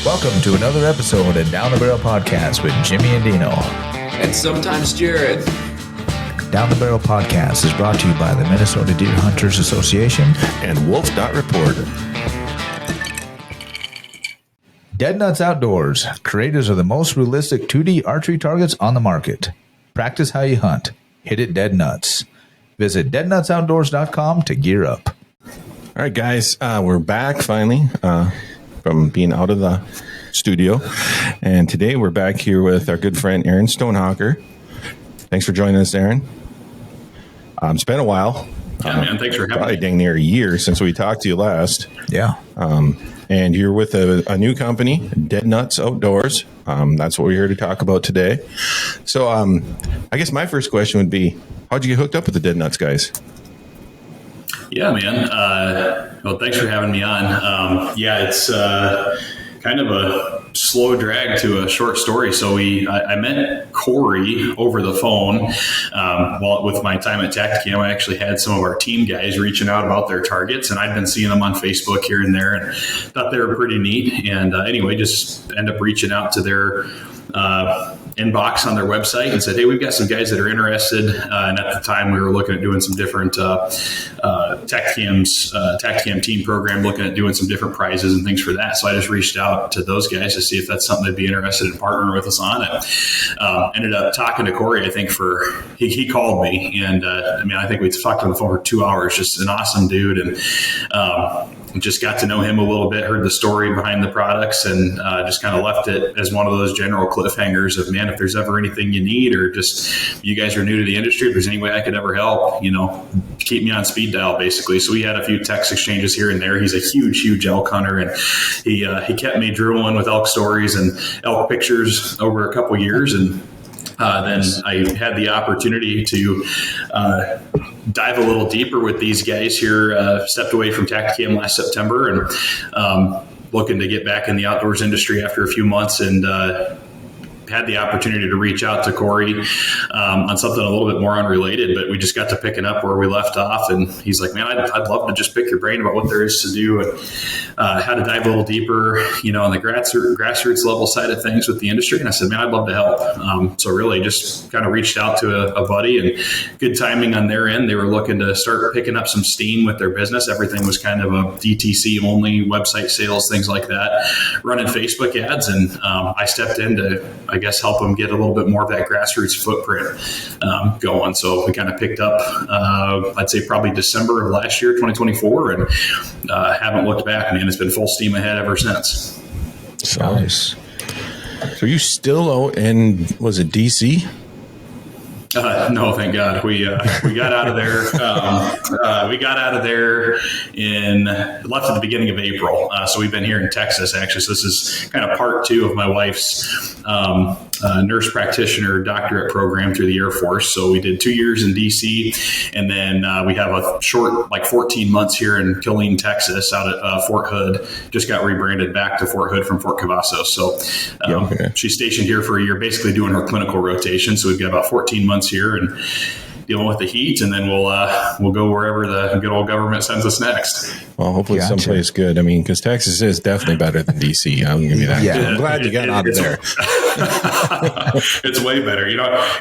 Welcome to another episode of Down the Barrel Podcast with Jimmy and Deano. And sometimes Jared. Down the Barrel Podcast is brought to you by the Minnesota Deer Hunters Association and Wolf.Report. Deadnuts Outdoors, creators of the most realistic 2D archery targets on the market. Practice how you hunt. Hit it dead nuts. Visit deadnutsoutdoors.com to gear up. All right, guys, we're back finally from being out of the studio. And today we're back here with our good friend Aaron Stonehocker. Thanks for joining us, Aaron. It's been a while. Yeah, man. Thanks for having probably me. Dang near a year since we talked to you last. Yeah. And you're with a new company, Deadnuts Outdoors. That's what we're here to talk about today. So I guess my first question would be, how'd you get hooked up with the Deadnuts guys? Yeah, man. Well, thanks for having me on. It's kind of a slow drag to a short story. So I met Corey over the phone with my time at Tacticam. I actually had some of our team guys reaching out about their targets, and I'd been seeing them on Facebook here and there and thought they were pretty neat. And anyway, just end up reaching out to their inbox on their website and said, hey, we've got some guys that are interested. And at the time we were looking at doing some different Tacticam team program, looking at doing some different prizes and things for that. So I just reached out to those guys to see if that's something they'd be interested in partnering with us on it. Ended up talking to Corey, I think he called me, and I think we talked on the phone for 2 hours, just an awesome dude. And just got to know him a little bit, heard the story behind the products, and just kind of left it as one of those general cliffhangers of, man, if there's ever anything you need, or just you guys are new to the industry, if there's any way I could ever help, keep me on speed dial, basically. So we had a few text exchanges here and there. He's a huge elk hunter, and he kept me drooling with elk stories and elk pictures over a couple years. And then I had the opportunity to dive a little deeper with these guys here, stepped away from Tacticam last September, and looking to get back in the outdoors industry after a few months, and had the opportunity to reach out to Corey on something a little bit more unrelated, but we just got to picking up where we left off. And he's like, man, I'd love to just pick your brain about what there is to do and how to dive a little deeper, on the grassroots level side of things with the industry. And I said, man, I'd love to help. So really just kind of reached out to a buddy, and good timing on their end. They were looking to start picking up some steam with their business. Everything was kind of a DTC only, website sales, things like that, running Facebook ads. And I stepped in to, I guess, help them get a little bit more of that grassroots footprint going. So we kind of picked up, I'd say probably December of last year, 2024, and haven't looked back, man. It's been full steam ahead ever since. Nice. So are you still out in, was it DC? No, thank God. We got out of there. We got out of there left at the beginning of April. So we've been here in Texas, actually. So this is kind of part two of my wife's nurse practitioner doctorate program through the Air Force. So we did 2 years in DC, and then we have a short, 14 months here in Killeen, Texas, out at Fort Hood. Just got rebranded back to Fort Hood from Fort Cavazos. So she's stationed here for a year, basically doing her clinical rotation. So we've got about 14 months here and dealing with the heat, and then we'll go wherever the good old government sends us next. Well, hopefully someplace good. I mean, because Texas is definitely better than DC. I'll give you that. Yeah. I'm glad you got out of there. It's way better.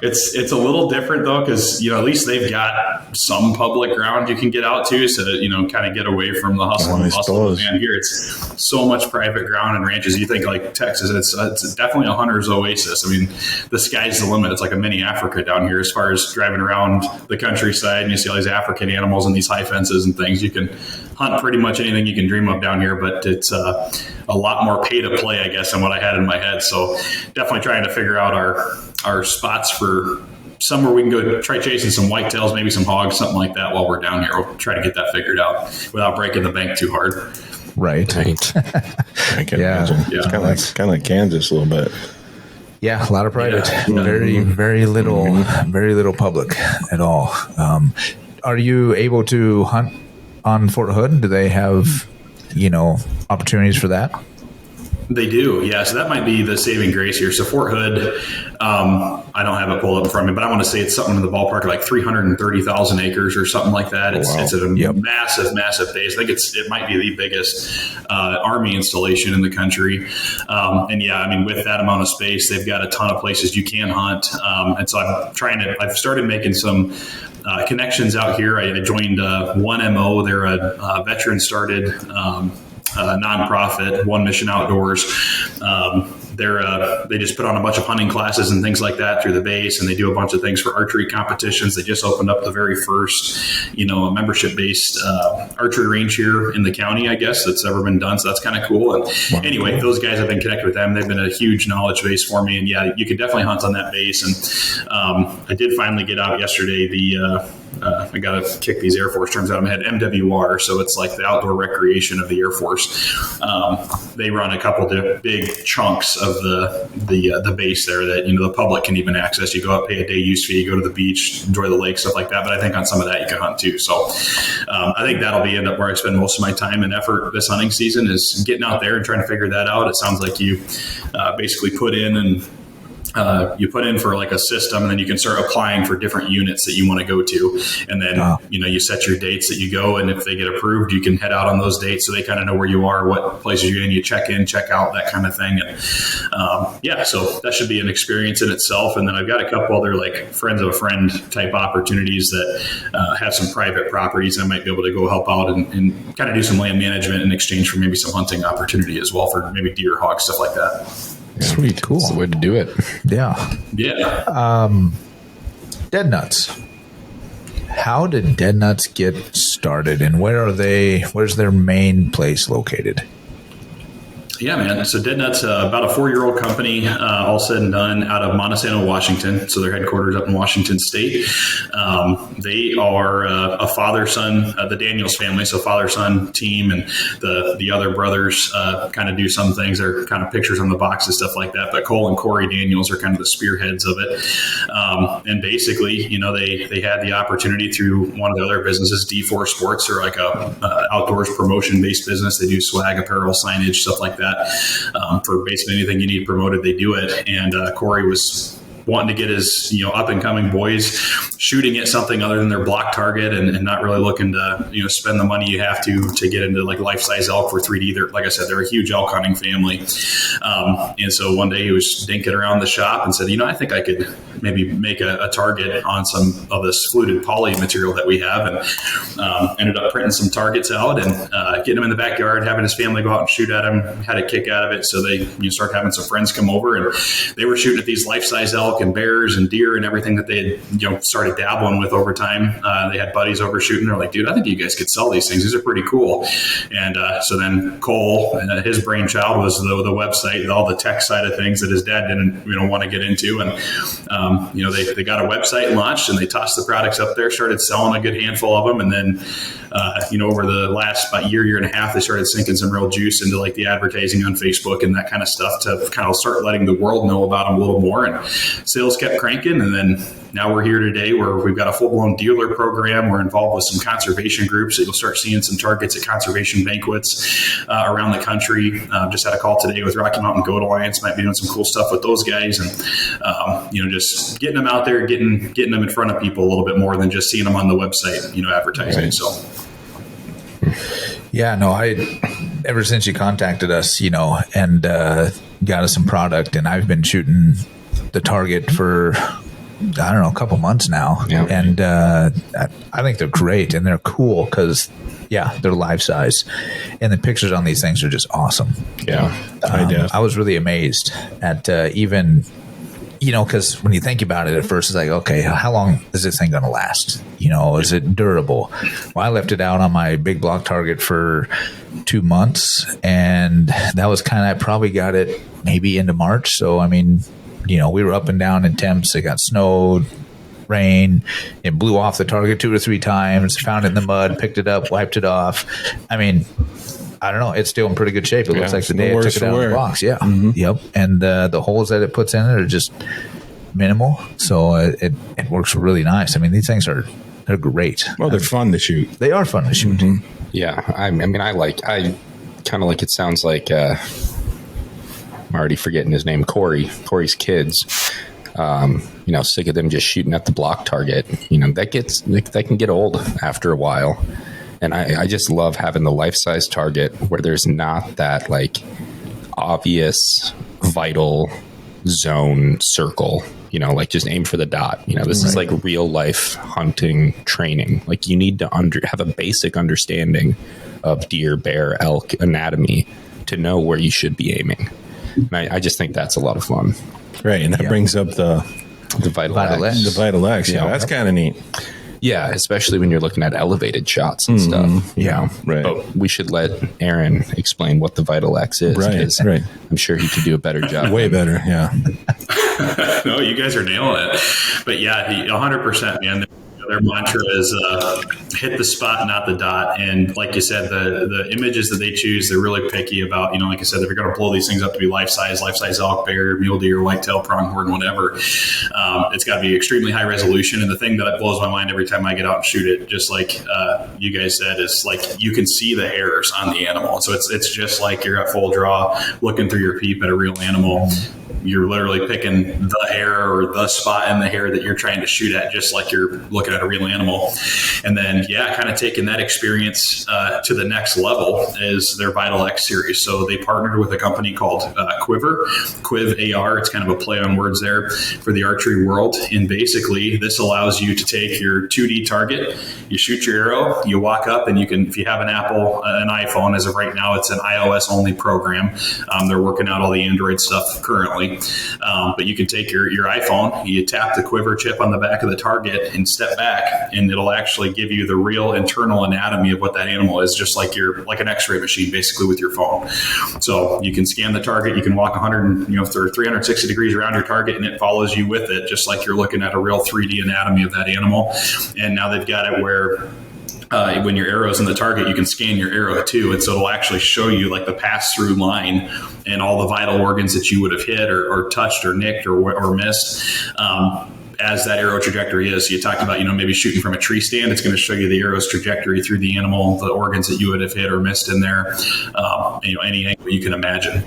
It's a little different though, because at least they've got some public ground you can get out to, so that kind of get away from the hustle and bustle. And here it's so much private ground and ranches. You think like Texas, it's definitely a hunter's oasis. I mean, the sky's the limit. It's like a mini Africa down here as far as driving around the countryside, and you see all these African animals and these high fences and things. You can hunt pretty much anything you can dream of down here, but it's a lot more pay to play, I guess, than what I had in my head. So definitely trying to figure out our spots for somewhere we can go try chasing some whitetails, maybe some hogs, something like that while we're down here. We'll try to get that figured out without breaking the bank too hard. Right. I can imagine. Yeah. It's kind of like Kansas a little bit. Yeah, a lot of private. Yeah. Very little public at all. Are you able to hunt on Fort Hood? Do they have, opportunities for that? They do, yeah. So that might be the saving grace here. So Fort Hood, I don't have it pulled up in front of me, but I want to say it's something in the ballpark of like 330,000 acres or something like that. It's a massive, massive base. I think it might be the biggest Army installation in the country. And yeah, I mean, with that amount of space, they've got a ton of places you can hunt. And so I've started making some connections out here. I joined 1MO. They're a veteran-started nonprofit, One Mission Outdoors. They just put on a bunch of hunting classes and things like that through the base, and they do a bunch of things for archery competitions. They just opened up the very first, membership-based archery range here in the county, I guess, that's ever been done. So that's kind of cool. And anyway, those guys, have been connected with them. They've been a huge knowledge base for me. And yeah, you could definitely hunt on that base. And I did finally get out yesterday. I got to kick these Air Force terms out of my head. MWR, so it's like the outdoor recreation of the Air Force. They run a couple of big chunks of the base there that the public can even access. You go out, pay a day use fee, you go to the beach, enjoy the lake, stuff like that. But I think on some of that you can hunt too. So I think that'll end up where I spend most of my time and effort this hunting season, is getting out there and trying to figure that out. It sounds like you basically put in for like a system, and then you can start applying for different units that you want to go to. And then, you set your dates that you go, and if they get approved, you can head out on those dates so they kind of know where you are, what places you're in, you check in, check out, that kind of thing. And so that should be an experience in itself. And then I've got a couple other like friends of a friend type opportunities that have some private properties. I might be able to go help out and kind of do some land management in exchange for maybe some hunting opportunity as well, for maybe deer, hogs, stuff like that. Sweet. Cool. That's the way to do it. Yeah. Deadnuts. How did Deadnuts get started, and where's their main place located? Yeah, man. So Deadnuts, about a 4-year-old company, all said and done, out of Montesano, Washington. So their headquarters up in Washington State. They are a father-son, the Daniels family, so father-son team, and the other brothers kind of do some things. They're kind of pictures on the boxes, stuff like that. But Cole and Corey Daniels are kind of the spearheads of it. And basically, they had the opportunity through one of the other businesses, D4 Sports. They're like a outdoors promotion-based business. They do swag, apparel, signage, stuff like that. For basically anything you need promoted, they do it. And Corey was wanting to get his up and coming boys shooting at something other than their block target, and not really looking to spend the money you have to get into like life-size elk for 3D. Like I said, they're a huge elk hunting family. And so one day he was dinking around the shop and said, I think I could maybe make a target on some of this fluted poly material that we have, and ended up printing some targets out and getting them in the backyard, having his family go out and shoot at them, had a kick out of it. So they start having some friends come over, and they were shooting at these life-size elk and bears and deer and everything that they had started dabbling with over time. They had buddies over shooting. They're like, dude, I think you guys could sell these things. These are pretty cool. And so then Cole, his brainchild was the website, all the tech side of things that his dad didn't want to get into. And they got a website launched, and they tossed the products up there, started selling a good handful of them. And then over the last about year and a half, they started sinking some real juice into like the advertising on Facebook and that kind of stuff to kind of start letting the world know about them a little more. And sales kept cranking. And then now we're here today where we've got a full-blown dealer program. We're involved with some conservation groups. So you'll start seeing some targets at conservation banquets around the country. Just had a call today with Rocky Mountain Goat Alliance. Might be doing some cool stuff with those guys, and just getting them out there, getting them in front of people a little bit more than just seeing them on the website, advertising. Right. So. Yeah, no, ever since you contacted us, and got us some product, and I've been shooting the target for, a couple months now. Yeah. And I think they're great, and they're cool because, they're life size, and the pictures on these things are just awesome. Yeah. I was really amazed at even, because when you think about it at first, it's like, okay, how long is this thing going to last? Is it durable? Well, I left it out on my big block target for 2 months, and that was I probably got it maybe into March. So, we were up and down in temps. It got snowed, rain. It blew off the target 2 or 3 times, found it in the mud, picked it up, wiped it off. I don't know. It's still in pretty good shape. It looks like the day I took it out of the box. Yeah. Mm-hmm. Yep. And the holes that it puts in it are just minimal. So it works really nice. These things they're great. Well, they're fun to shoot. They are fun to shoot. Mm-hmm. Yeah. I kind of like, it sounds like, I'm already forgetting his name, Corey's kids, sick of them just shooting at the block target. That can get old after a while. And I just love having the life-size target where there's not that like obvious vital zone circle, like just aim for the dot. This is like real life hunting training. Like you need to have a basic understanding of deer, bear, elk anatomy to know where you should be aiming. And I just think that's a lot of fun. Right. And that brings up the Vital X. The Vital X. Yeah, that's kind of neat. Yeah, especially when you're looking at elevated shots and stuff. Yeah, right. But we should let Aaron explain what the Vital X is. Right. I'm sure he could do a better job. Way better, yeah. No, you guys are nailing it. But yeah, 100%, man. Their mantra is hit the spot, not the dot. And like you said, the images that they choose, they're really picky about, like I said, if you're going to blow these things up to be life-size elk, bear, mule deer, whitetail, pronghorn, whatever, it's got to be extremely high resolution. And the thing that blows my mind every time I get out and shoot it, just like you guys said, is like you can see the hairs on the animal. So it's just like you're at full draw looking through your peep at a real animal. You're literally picking the hair or the spot in the hair that you're trying to shoot at, just like you're looking at a real animal. And then, kind of taking that experience to the next level is their Vital X series. So they partnered with a company called Quiv AR. It's kind of a play on words there for the archery world. And basically, this allows you to take your 2D target, you shoot your arrow, you walk up, and you can, if you have an iPhone, as of right now, it's an iOS only program. They're working out all the Android stuff currently. But you can take your iPhone, you tap the quiver chip on the back of the target and step back, and it'll actually give you the real internal anatomy of what that animal is, just like an X-ray machine, basically, with your phone. So you can scan the target, you can walk 360 degrees around your target, and it follows you with it, just like you're looking at a real 3D anatomy of that animal. And now they've got it where when your arrow's in the target, you can scan your arrow too. And so it'll actually show you like the pass-through line and all the vital organs that you would have hit or touched or nicked or missed. As that arrow trajectory is. So you talked about, maybe shooting from a tree stand. It's going to show you the arrow's trajectory through the animal, the organs that you would have hit or missed in there, any angle you can imagine.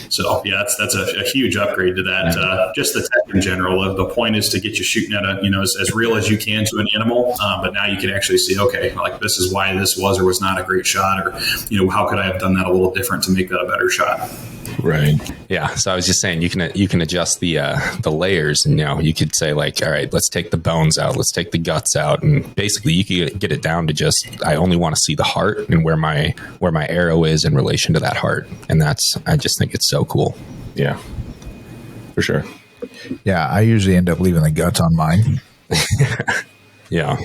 So yeah, that's a huge upgrade to that. Just the tech in general. The point is to get you shooting at as real as you can to an animal. But now you can actually see, okay, like this is why this was or was not a great shot, or how could I have done that a little different to make that a better shot. Right. Yeah. So I was just saying, you can adjust the layers, and you could say like, all right, let's take the bones out, let's take the guts out, and basically you could get it down to just I only want to see the heart and where my arrow is in relation to that heart, and I just think it's so cool. Yeah, for sure. Yeah, I usually end up leaving the guts on mine. Yeah.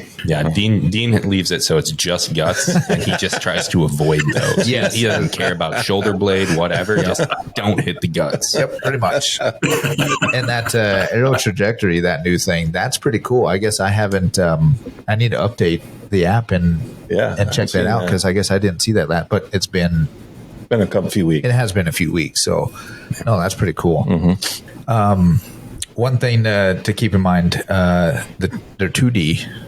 Dean leaves it so it's just guts, and he just tries to avoid those. Yes. He doesn't care about shoulder blade, whatever. Just don't hit the guts. Yep, pretty much. And that arrow trajectory, that new thing, that's pretty cool. I guess I haven't. I need to update the app and check that out, because I guess I didn't see that. But it's been a few weeks. It has been a few weeks. So, no, that's pretty cool. Mm-hmm. One thing to keep in mind, they're 2D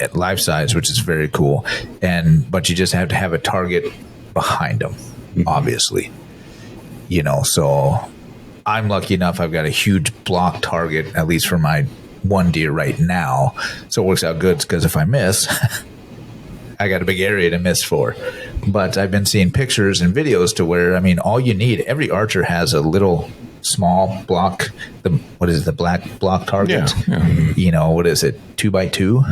at life size, which is very cool. But you just have to have a target behind them, obviously. So I'm lucky enough, I've got a huge block target, at least for my one deer right now. So it works out good, because if I miss, I got a big area to miss for. But I've been seeing pictures and videos to where, all you need, every archer has a little small block, the black block target? Yeah. What is it, 2x2?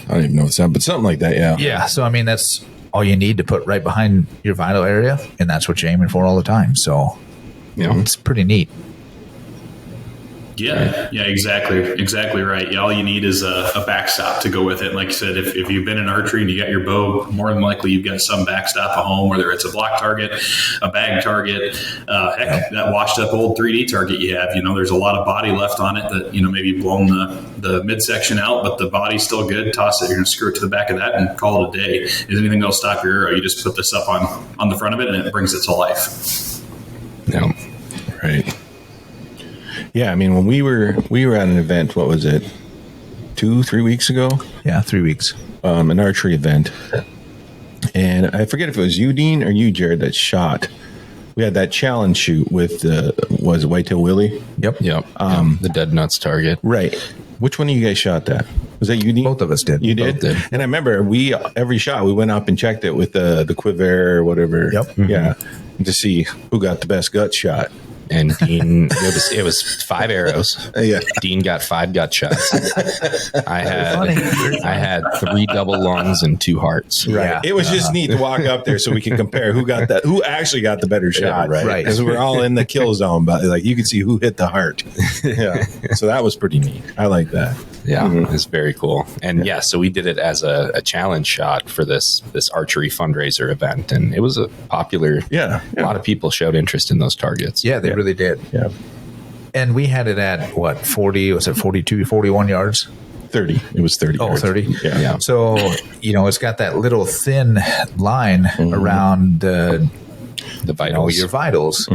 I don't even know what's that, but something like that, yeah. Yeah, so that's all you need to put right behind your vital area, and that's what you're aiming for all the time. So, it's pretty neat. Yeah, exactly right. Yeah, all you need is a backstop to go with it. And like I said, if you've been in archery and you got your bow, more than likely you've got some backstop at home, whether it's a block target, a bag target, that washed up old 3D target you have. There's a lot of body left on it that, maybe you've blown the midsection out, but the body's still good. Toss it. You're going to screw it to the back of that and call it a day. Is anything that'll stop your arrow? You just put this up on the front of it, and it brings it to life. Yeah, right. Yeah, when we were at an event, what was it, 2-3 weeks ago? Yeah, 3 weeks. An archery event. And I forget if it was you, Dean, or you, Jared, that shot. we had that challenge shoot with was it Whitetail Willie? Yep. The Deadnuts target. Right. Which one of you guys shot that? Was that you? Both of us did. You did? Both did. And I remember every shot we went up and checked it with the Quiver or whatever. Yep. Yeah. To see who got the best gut shot. And Dean, it was 5 arrows. Yeah. Dean got 5 gut shots. I had 3 double lungs and 2 hearts. Right. Yeah. It was just neat to walk up there so we could compare who actually got the better shot. right. Because we're all in the kill zone, but like you could see who hit the heart. Yeah. So that was pretty neat. I like that. Yeah, it's very cool. And so we did it as a challenge shot for this archery fundraiser event, and it was a popular. Yeah. A lot of people showed interest in those targets. Yeah, they really did. Yeah. And we had it at what, 40, was it 42, 41 yards? 30. It was 30. Oh, yards. 30? Yeah. So, it's got that little thin line around The vitals. your vitals,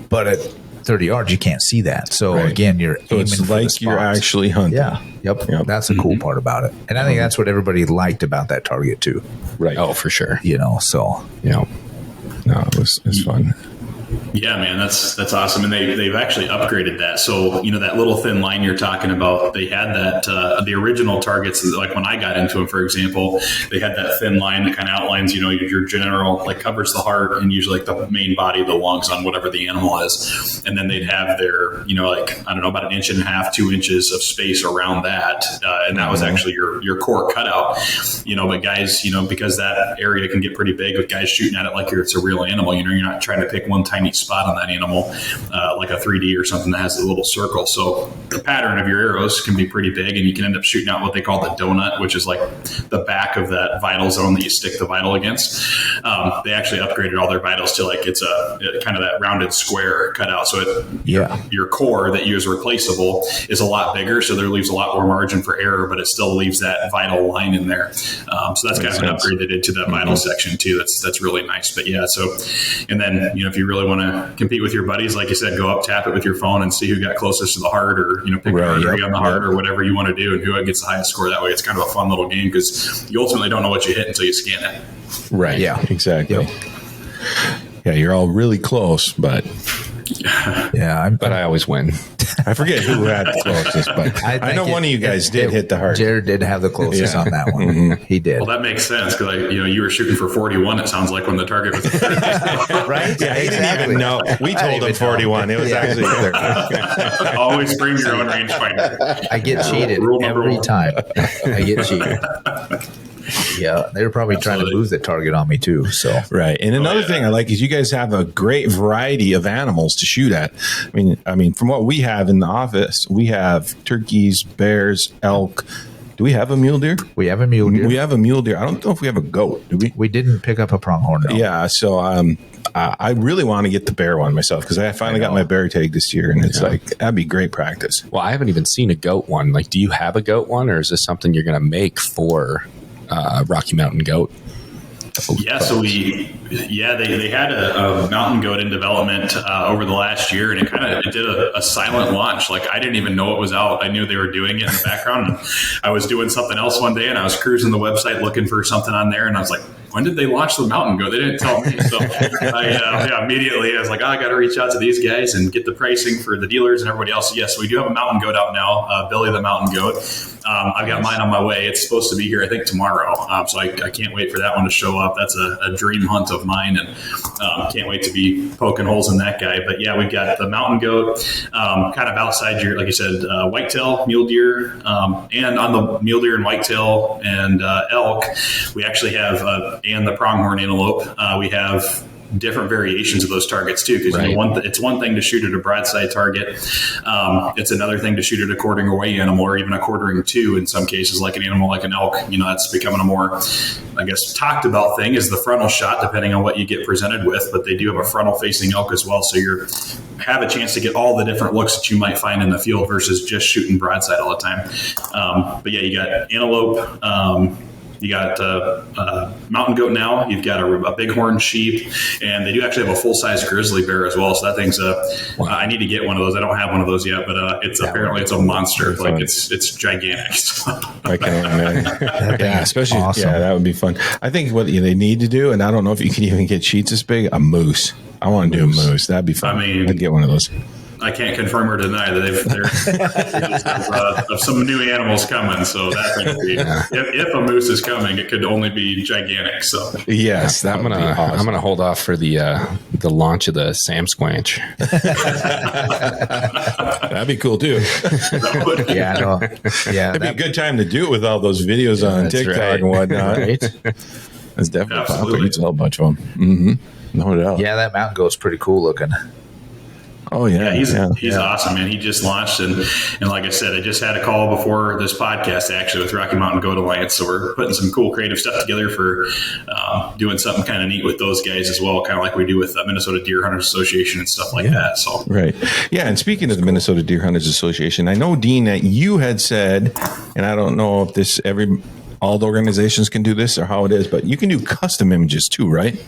but at 30 yards, you can't see that. So, Right. again, you're So aiming it's for the like you're spots. actually hunting. Yeah. Yep. That's the cool part about it. And I think that's what everybody liked about that target, too. Right. Oh, for sure. So. Yeah. No, it's fun. Yeah, man, that's awesome, and they've actually upgraded that. So that little thin line you're talking about, they had that the original targets. Like when I got into them, for example, they had that thin line that kind of outlines your general, like covers the heart and usually like the main body of the lungs on whatever the animal is, and then they'd have their like I don't know about 1.5 inches, 2 inches of space around that, and that was actually your core cutout. But guys, because that area can get pretty big with guys shooting at it like it's a real animal. You're not trying to pick one tiny spot on that animal, like a 3D or something that has a little circle. So the pattern of your arrows can be pretty big, and you can end up shooting out what they call the donut, which is like the back of that vital zone that you stick the vital against. They actually upgraded all their vitals to like it's a kind of that rounded square cutout. So your core that you use replaceable is a lot bigger, so there leaves a lot more margin for error, but it still leaves that vital line in there. So that's kind of an upgrade they did to that vital section too. That's really nice. But yeah, so and then if you really want to compete with your buddies, like you said, go up, tap it with your phone and see who got closest to the heart, or pick an artery on the heart, or whatever you want to do, and who gets the highest score that way. It's kind of a fun little game because you ultimately don't know what you hit until you scan it. Right. Yeah. Exactly. Yep. Yeah, you're all really close, but But I always win. I forget who had the closest, but I know one of you guys did hit the heart. Jared did have the closest on that one. He did. Well, that makes sense because you were shooting for 41. It sounds like when the target was right? Yeah, he didn't even know. We told him 41. It was actually 30. Always bring your own rangefinder. I get cheated Rule number every one. time. I get cheated. Yeah, they were probably trying to move the target on me too. So Right. And another thing I like is you guys have a great variety of animals to shoot at. I mean, from what we have in the office, we have turkeys, bears, elk. Do we have a mule deer? we have a mule deer. We have a mule deer. I don't know if we have a goat. Do we? We didn't pick up a pronghorn. No. Yeah. So I really want to get the bear one myself because I finally got my bear tag this year, and it's like that'd be great practice. Well, I haven't even seen a goat one. Like, do you have a goat one, or is this something you're going to make for Rocky Mountain goat? Yeah, so they had a mountain goat in development over the last year, and it did a silent launch. Like I didn't even know it was out. I knew they were doing it in the background. I was doing something else one day, and I was cruising the website looking for something on there, and I was like, when did they launch the mountain goat? They didn't tell me. So immediately I was like, I got to reach out to these guys and get the pricing for the dealers and everybody else. Yes, we do have a mountain goat out now, Billy the mountain goat. I've got mine on my way. It's supposed to be here, I think, tomorrow. So I can't wait for that one to show up. That's a dream hunt of mine, and can't wait to be poking holes in that guy. But yeah, we've got the mountain goat, kind of outside your, like you said, whitetail, mule deer, and on the mule deer and whitetail and elk, we actually have and the pronghorn antelope. We have different variations of those targets too, because it's one thing to shoot at a broadside target. It's another thing to shoot at a quartering away animal, or even a quartering two in some cases, like an animal like an elk. That's becoming a more, I guess, talked about thing is the frontal shot, depending on what you get presented with. But they do have a frontal facing elk as well, so you have a chance to get all the different looks that you might find in the field versus just shooting broadside all the time. But yeah, you got antelope. You got mountain goat now. You've got a bighorn sheep, and they do actually have a full-size grizzly bear as well. So that thing's I need to get one of those. I don't have one of those yet, but apparently it's a monster. Like it's gigantic. I can imagine. Yeah, especially awesome. Yeah, that would be fun. I think what they need to do, and I don't know if you can even get sheets this big, a moose. I want to do a moose. That'd be fun. I mean, I'd get one of those. I can't confirm or deny that there's some new animals coming. So that thing would be, if a moose is coming, it could only be gigantic. So yes, I'm gonna hold off for the launch of the Sam Squanch. That'd be cool too. Yeah, no. Yeah, It'd be a good time to do it with all those videos on TikTok and whatnot. Right? That's definitely Absolutely. popular. It's a whole bunch of them. Mm-hmm. No doubt. Yeah, that mountain goat's pretty cool looking. Oh yeah. He's awesome, man. He just launched, and like I said, I just had a call before this podcast actually with Rocky Mountain Goat Alliance. So we're putting some cool creative stuff together for doing something kind of neat with those guys as well, kind of like we do with Minnesota Deer Hunters Association and stuff like that. So Right. Yeah. And speaking of the Minnesota Deer Hunters Association, I know, Dean, that you had said, and I don't know if all the organizations can do this or how it is, but you can do custom images too, right?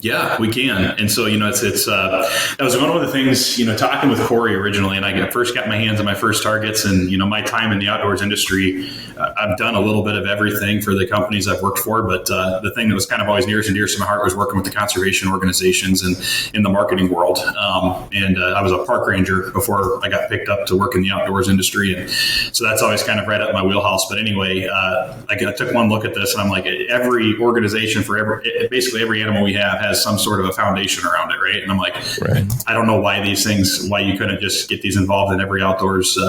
yeah, we can. And so, that was one of the things, talking with Corey originally, and I first got my hands on my first targets, and, my time in the outdoors industry, I've done a little bit of everything for the companies I've worked for. But the thing that was kind of always nearest and dearest to my heart was working with the conservation organizations and in the marketing world. I was a park ranger before I got picked up to work in the outdoors industry. And so that's always kind of right up my wheelhouse. But anyway, I took one look at this, and I'm like, every organization for basically every animal we have has some sort of a foundation around it, right? And I'm like, I don't know why you couldn't just get these involved in every outdoors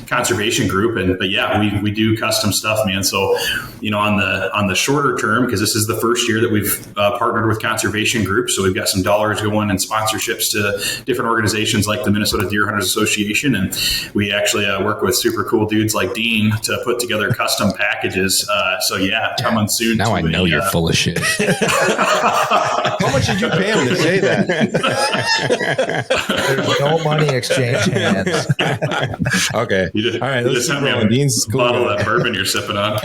conservation group. But yeah, we do custom stuff, man. So, on the shorter term, because this is the first year that we've partnered with conservation groups, so we've got some dollars going and sponsorships to different organizations like the Minnesota Deer Hunters Association, and we actually work with super cool dudes like Dean to put together custom packages. So yeah, coming soon. Now I know you're full of shit. How much did you pay him to say that? There's no money exchange hands. Okay. All right. Let's send me a bottle of that bourbon you're sipping on.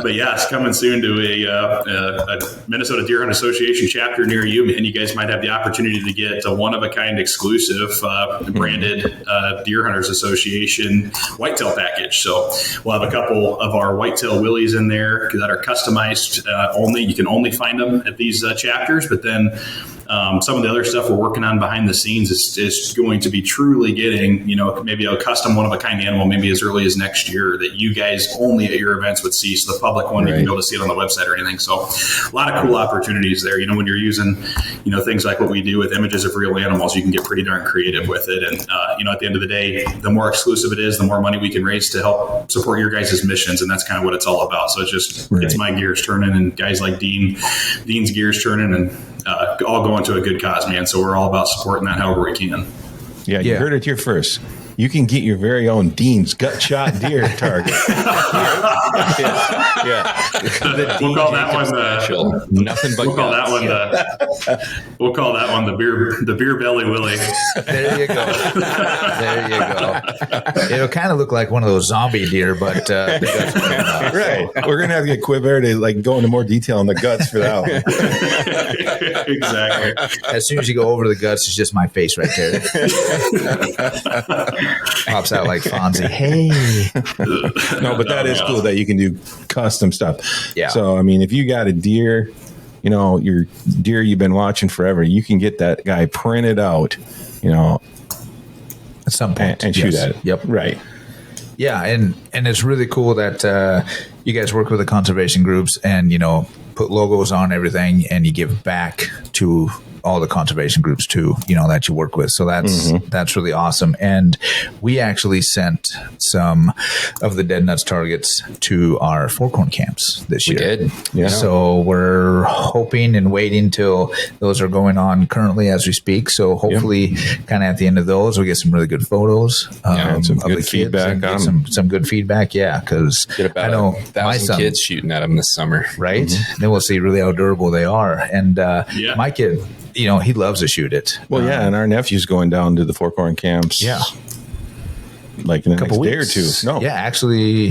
But yeah, it's coming soon to a Minnesota Deer Hunt Association chapter near you, and you guys might have the opportunity to get a one-of-a-kind exclusive branded Deer Hunters Association whitetail package. So we'll have a couple of our whitetail willies in there that are customized only. You can only find them at these chapters, but then some of the other stuff we're working on behind the scenes is going to be truly getting, maybe a custom one-of-a-kind animal maybe as early as next year that you guys only at your events would see. So the public one, you can go to see it on the website or anything. So a lot of cool opportunities there. When you're using, things like what we do with images of real animals, you can get pretty darn creative with it. And, at the end of the day, the more exclusive it is, the more money we can raise to help support your guys' missions. And that's kind of what it's all about. So it's just, it's my gears turning, and guys like Dean's gears turning, and all going to a good cause, man. So we're all about supporting that however we can. Yeah, you heard it here first. You can get your very own Dean's gut shot deer target. We'll call that one nothing but we'll call that one the beer belly willy. There you go. It'll kind of look like one of those zombie deer, but right. We're gonna have to get Quiver to go into more detail on the guts for that one. Exactly. As soon as you go over the guts, it's just my face right there. Pops out like Fonzie. Hey. No, but that is cool that you can do custom stuff. Yeah. So, if you got a deer, your deer you've been watching forever, you can get that guy printed out, at some point. and shoot at it. Yep. Right. Yeah. And it's really cool that you guys work with the conservation groups and, put logos on everything, and you give back to all the conservation groups too, that you work with. So that's really awesome. And we actually sent some of the Deadnuts targets to our four-corn camps this year. We did. Yeah. So we're hoping and waiting till those are going on currently as we speak. So hopefully kind of at the end of those, we'll get some really good photos and some of good the kids feedback and on get them. some good feedback. Yeah. Cause Get about I know 1,000 kids shooting at them this summer. right. Then we'll see really how durable they are. And my kid, he loves to shoot it. Well, and our nephew's going down to the Four Corn camps. Yeah. Like in the next day or weeks. two. No. Yeah, actually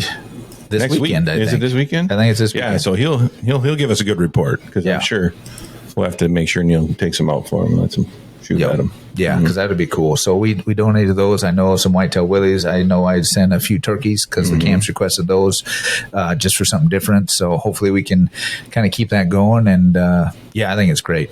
this Next weekend, week? I think. Is it this weekend? I think it's this weekend. Yeah, so he'll give us a good report, because I'm sure we'll have to make sure Neil takes him out for him. shoot at them. Yeah, because that would be cool. So we donated those. I know some whitetail willies. I know I'd send a few turkeys because the camps requested those just for something different. So hopefully we can kind of keep that going. And I think it's great.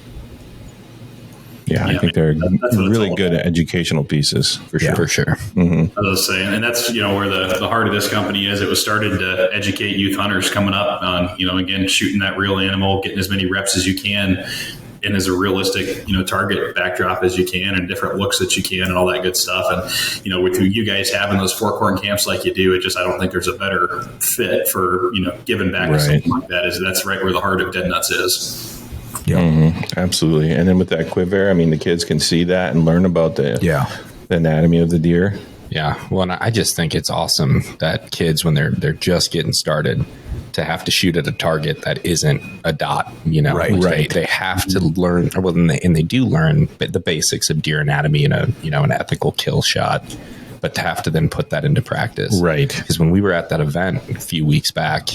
Yeah, I think they're really good educational pieces for sure. For sure. I was saying, and that's where the heart of this company is. It was started to educate youth hunters coming up on again shooting that real animal, getting as many reps as you can, and as a realistic target backdrop as you can, and different looks that you can, and all that good stuff. And with you guys having those 4-corn camps like you do, I don't think there's a better fit for giving back to something like that. That's right where the heart of Deadnuts is. Yeah, absolutely. And then with that quiver, I mean, the kids can see that and learn about the anatomy of the deer. Yeah. Well, and I just think it's awesome that kids, when they're just getting started, to have to shoot at a target that isn't a dot, Right. They have to learn, and they do learn the basics of deer anatomy in an ethical kill shot, but to have to then put that into practice. Right. Because when we were at that event a few weeks back,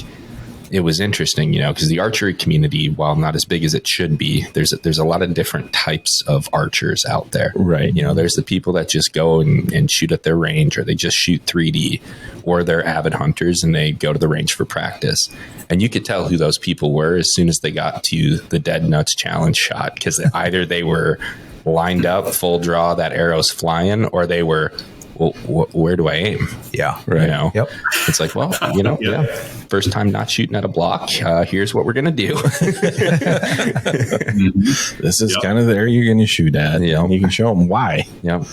it was interesting, because the archery community, while not as big as it should be, there's a lot of different types of archers out there. Right. There's the people that just go and shoot at their range, or they just shoot 3D, or they're avid hunters and they go to the range for practice. And you could tell who those people were as soon as they got to the Deadnuts challenge shot, because either they were lined up, full draw, that arrow's flying, or they were, well, where do I aim? Yeah. Right. Yep. It's like, well, first time not shooting at a block. Here's what we're going to do. This is kind of the area you're going to shoot at. Yeah. And you can show them why. Yep.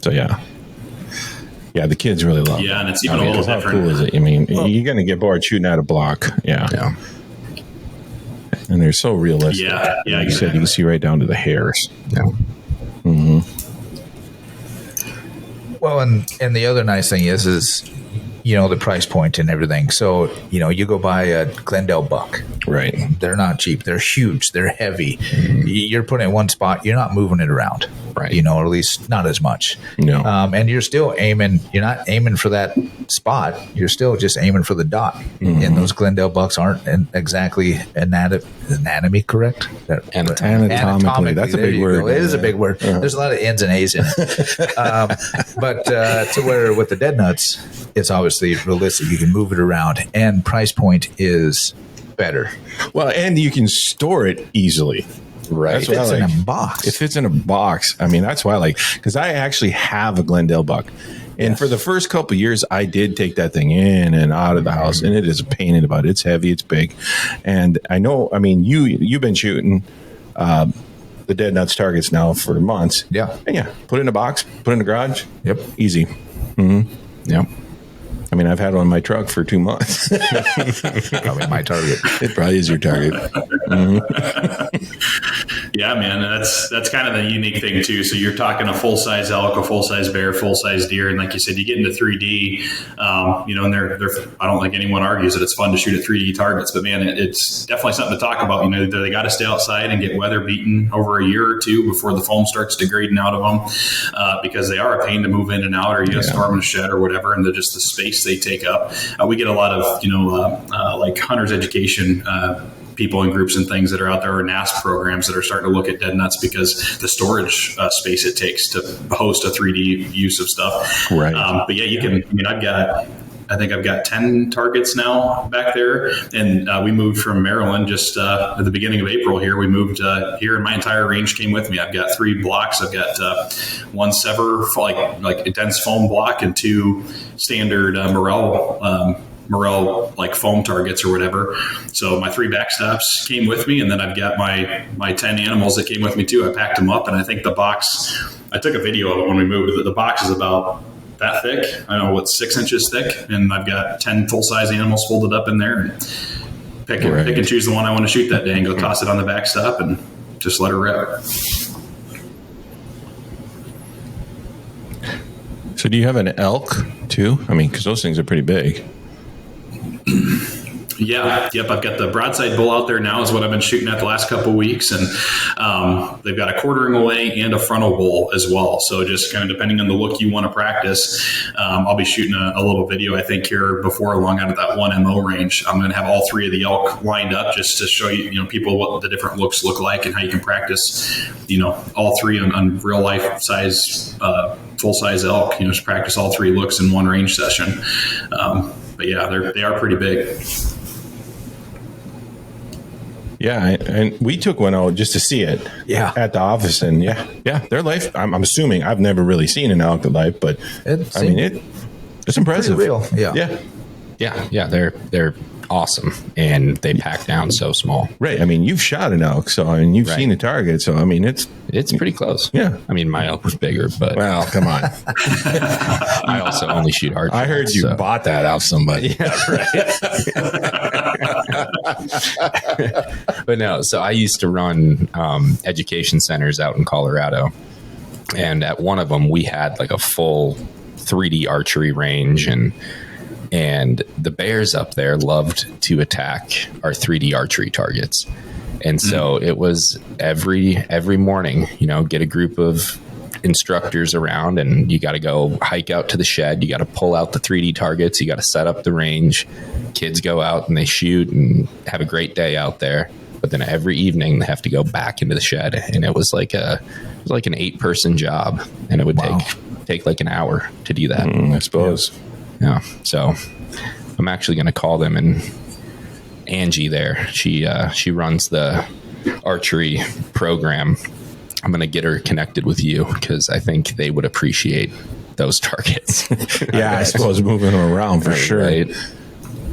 So, yeah, the kids really love it. Yeah, and it's even a little how different. cool is it? I mean, you're going to get bored shooting at a block. Yeah. And they're so realistic. Yeah. Like you said, you can see right down to the hairs. Yeah. Well, and the other nice thing is the price point and everything. So, you go buy a Glendale buck. Right. They're not cheap. They're huge. They're heavy. You're putting it in one spot. You're not moving it around. Right. Or at least not as much. No. And you're still aiming. You're not aiming for that spot. You're still just aiming for the dot. And those Glendale bucks aren't exactly anatomy correct? Anatomically. That's a big word. It is a big word. There's a lot of N's and A's in it. But to where with the Deadnuts, it's obviously realistic. You can move it around, and price point is better. Well, and you can store it easily. Right. It fits in a box. It fits in a box. I mean, that's why I like, because I actually have a Glendale buck. And for the first couple of years, I did take that thing in and out of the house, and it is a pain in the butt. It's heavy, it's big. And I know, I mean, you've been shooting the Deadnuts targets now for months. Yeah. And put it in a box, put it in the garage. Yep. Easy. Yep. I mean, I've had one in my truck for 2 months. Probably my target. It probably is your target. Yeah, man, that's kind of the unique thing too. So you're talking a full size elk, a full size bear, full size deer, and like you said, you get into 3D. And they're I don't think anyone argues that it's fun to shoot at 3D targets, but man, it's definitely something to talk about. They got to stay outside and get weather beaten over a year or two before the foam starts degrading out of them, because they are a pain to move in and out, or you storm in a shed or whatever, and they're just the space they take up. We get a lot of like hunters education people and groups and things that are out there, or NASP programs that are starting to look at Deadnuts because the storage space it takes to host a 3D use of stuff. Right. But yeah, you can. I mean, I think I've got 10 targets now back there, and we moved from Maryland just at the beginning of April. Here we moved here, and my entire range came with me. I've got 3 blocks. I've got one Sever like a dense foam block, and 2 standard Morel like foam targets or whatever. So my 3 backstops came with me, and then I've got my 10 animals that came with me too. I packed them up, and I think the box, I took a video of it when we moved. The box is about that thick. I don't know what's 6 inches thick, and I've got 10 full-size animals folded up in there, and pick and choose the one I want to shoot that day and go toss it on the backstop and just let her rip. So do you have an elk too? I mean, because those things are pretty big. Yeah. Yep. I've got the broadside bull out there now is what I've been shooting at the last couple of weeks. And they've got a quartering away and a frontal bull as well. So just kind of depending on the look you want to practice, I'll be shooting a little video, I think, here before long out of that 1 MO range. I'm going to have all three of the elk lined up just to show you, people what the different looks look like and how you can practice, all three on real life size, full size elk, just practice all three looks in one range session. But yeah, they are pretty big. Yeah, and we took one out just to see it. Yeah. At the office, and they're life. I'm assuming I've never really seen an elk life, but it's impressive. Pretty real. Yeah. They're awesome, and they pack down so small. Right. I mean, you've shot an elk, so you've seen the target, so it's pretty close. Yeah. I mean, my elk was bigger, but well, come on. I also only shoot archery. I heard you bought that off somebody. Yeah, right. But no, so I used to run education centers out in Colorado, and at one of them we had like a full 3D archery range, and the bears up there loved to attack our 3D archery targets. And so it was every morning, get a group of instructors around, and you got to go hike out to the shed. You got to pull out the 3D targets. You got to set up the range. Kids go out and they shoot and have a great day out there. But then every evening they have to go back into the shed, and it was like an 8-person job, and it would take like an hour to do that. I suppose. Yeah. So I'm actually going to call them, and Angie there, she runs the archery program. I'm going to get her connected with you because I think they would appreciate those targets. Yeah, I suppose moving them around for sure. Right.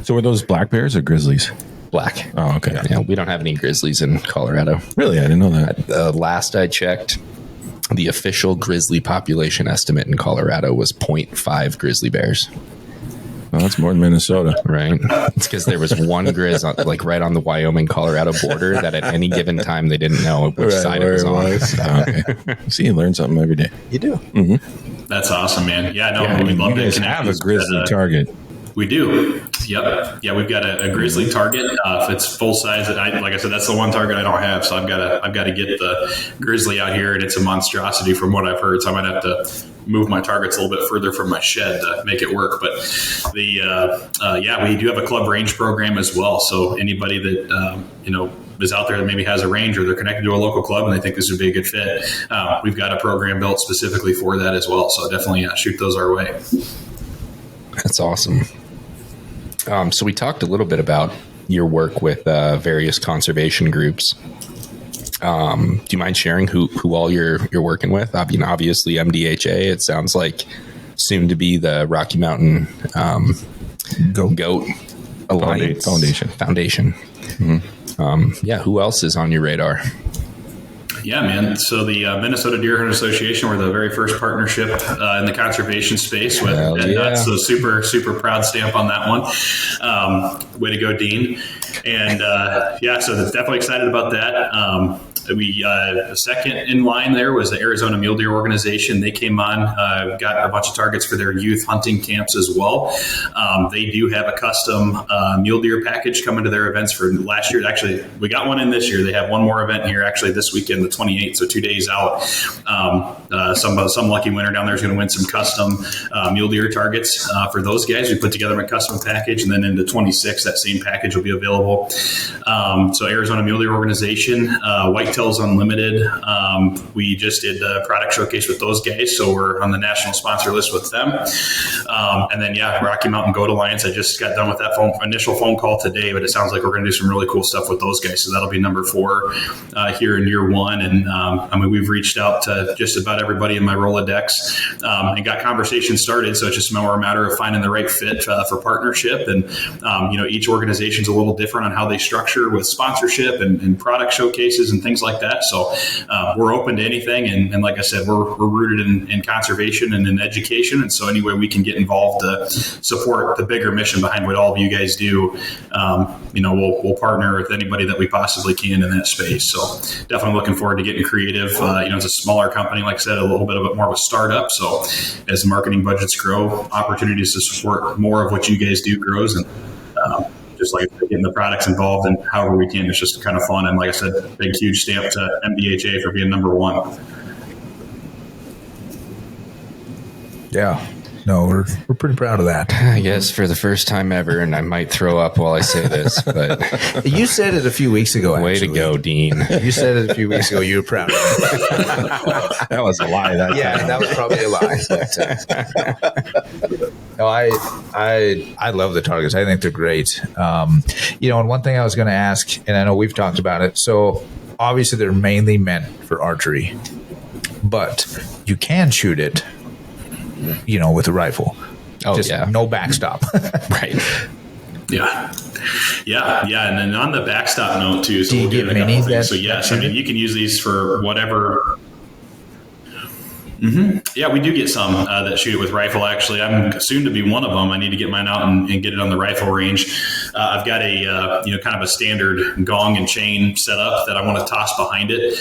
So were those black bears or grizzlies? Black. Oh, okay. Yeah, we don't have any grizzlies in Colorado. Really? I didn't know that. Last I checked, the official grizzly population estimate in Colorado was 0.5 grizzly bears. Well, that's more than Minnesota. Right. It's because there was one grizz right on the Wyoming-Colorado border that at any given time they didn't know which side it was on. Okay. See, you learn something every day. You do. Mm-hmm. That's awesome, man. Yeah, no, we'd love you to guys have a grizzly target. We do. Yep. Yeah, we've got a grizzly target. If it's full size, like I said, that's the one target I don't have. So I've got to get the grizzly out here, and it's a monstrosity from what I've heard. So I might have to move my targets a little bit further from my shed to make it work. But we do have a club range program as well. So anybody that is out there that maybe has a range, or they're connected to a local club and they think this would be a good fit, we've got a program built specifically for that as well. So definitely shoot those our way. That's awesome. So we talked a little bit about your work with various conservation groups. Do you mind sharing who all you're working with? I mean, obviously MDHA. It sounds like soon to be the Rocky Mountain Goat Alliance Foundation. Mm-hmm. Who else is on your radar? Yeah, man. So the Minnesota Deer Hunter Association, we're the very first partnership in the conservation space with Deadnuts. So super, super proud stamp on that one. Way to go, Dean. And so definitely excited about that. The second in line there was the Arizona Mule Deer Organization. They came on, got a bunch of targets for their youth hunting camps as well. They do have a custom mule deer package coming to their events for last year. Actually, we got one in this year. They have one more event here actually this weekend, the 28th, so 2 days out. Some lucky winner down there is going to win some custom mule deer targets for those guys. We put together a custom package, and then into 26, that same package will be available. So Arizona Mule Deer Organization, Whitetails Unlimited. We just did the product showcase with those guys, so we're on the national sponsor list with them. And then Rocky Mountain Goat Alliance. I just got done with that initial phone call today, but it sounds like we're going to do some really cool stuff with those guys. So that'll be number 4 here in year 1. And we've reached out to just about everybody in my Rolodex and got conversations started. So it's just more a matter of finding the right fit for partnership. And each organization's a little different on how they structure with sponsorship and product showcases and things like that. So we're open to anything. And like I said, we're rooted in conservation and in education. And so any way we can get involved to support the bigger mission behind what all of you guys do, we'll partner with anybody that we possibly can in that space. So definitely looking forward to getting creative. It's a smaller company, like I said, a little bit more of a startup. So as marketing budgets grow, opportunities to support more of what you guys do grows, and just like getting the products involved and however we can. It's just kind of fun. And like I said, big, huge stamp to MDHA for being number one. Yeah. No, we're pretty proud of that. I guess for the first time ever, and I might throw up while I say this, but You said it a few weeks ago. way actually. to go, Dean. You said it a few weeks ago. You were proud of it. That was a lie. That was probably a lie. No, I love the targets. I think they're great. And one thing I was going to ask, and I know we've talked about it. So obviously they're mainly meant for archery, but you can shoot it, with a rifle. Oh, Just yeah. no backstop. Right. Yeah. And then on the backstop note too, so Do you we'll get get a couple minis things. that- So yes, I mean, you can use these for whatever. Mm-hmm. Yeah, we do get some that shoot it with rifle. Actually, I'm soon to be one of them. I need to get mine out and get it on the rifle range. I've got a kind of a standard gong and chain setup that I want to toss behind it.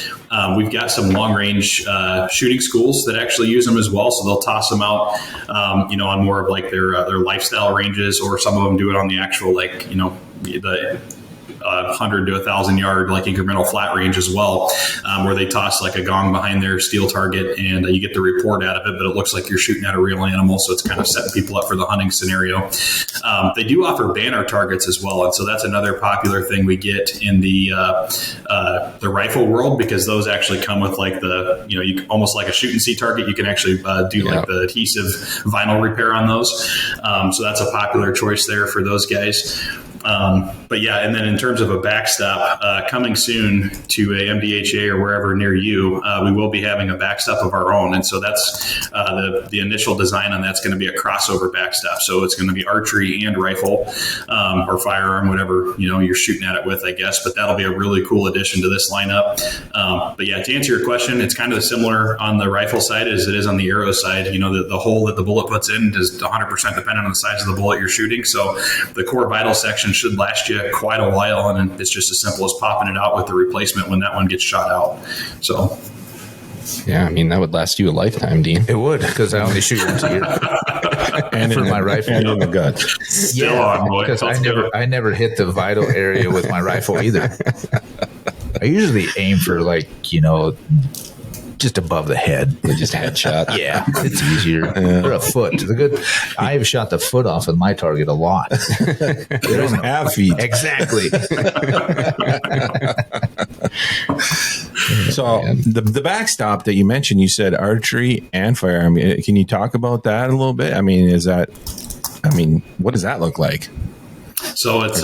We've got some long range shooting schools that actually use them as well, so they'll toss them out, on more of like their lifestyle ranges, or some of them do it on the actual the 100 to 1,000 yard like incremental flat range as well, where they toss like a gong behind their steel target, and you get the report out of it, but it looks like you're shooting at a real animal, so it's kind of setting people up for the hunting scenario. They do offer banner targets as well, and so that's another popular thing we get in the rifle world, because those actually come with like you almost like a shoot and see target. You can actually do like the adhesive vinyl repair on those, so that's a popular choice there for those guys. But yeah, and then in terms of a backstop, coming soon to a MDHA or wherever near you, we will be having a backstop of our own. And so that's the initial design on that's going to be a crossover backstop. So it's going to be archery and rifle or firearm, whatever you're shooting at it with, I guess. But that'll be a really cool addition to this lineup. But yeah, to answer your question, it's kind of similar on the rifle side as it is on the arrow side. The hole that the bullet puts in is 100% dependent on the size of the bullet you're shooting. So the core vital section should last you quite a while, and it's just as simple as popping it out with the replacement when that one gets shot out. So Yeah, I mean, that would last you a lifetime, Dean. It would, because I only shoot once a year. And for my rifle. And in the gut. still on, boy. Because Let's go. I never hit the vital area with my rifle either. I usually aim for just above the head. Just headshot. Yeah, it's easier. Or a foot. I've shot the foot off of my target a lot. They don't have feet. Exactly. So the backstop that you mentioned, you said archery and firearm. Can you talk about that a little bit? I mean, what does that look like? So it's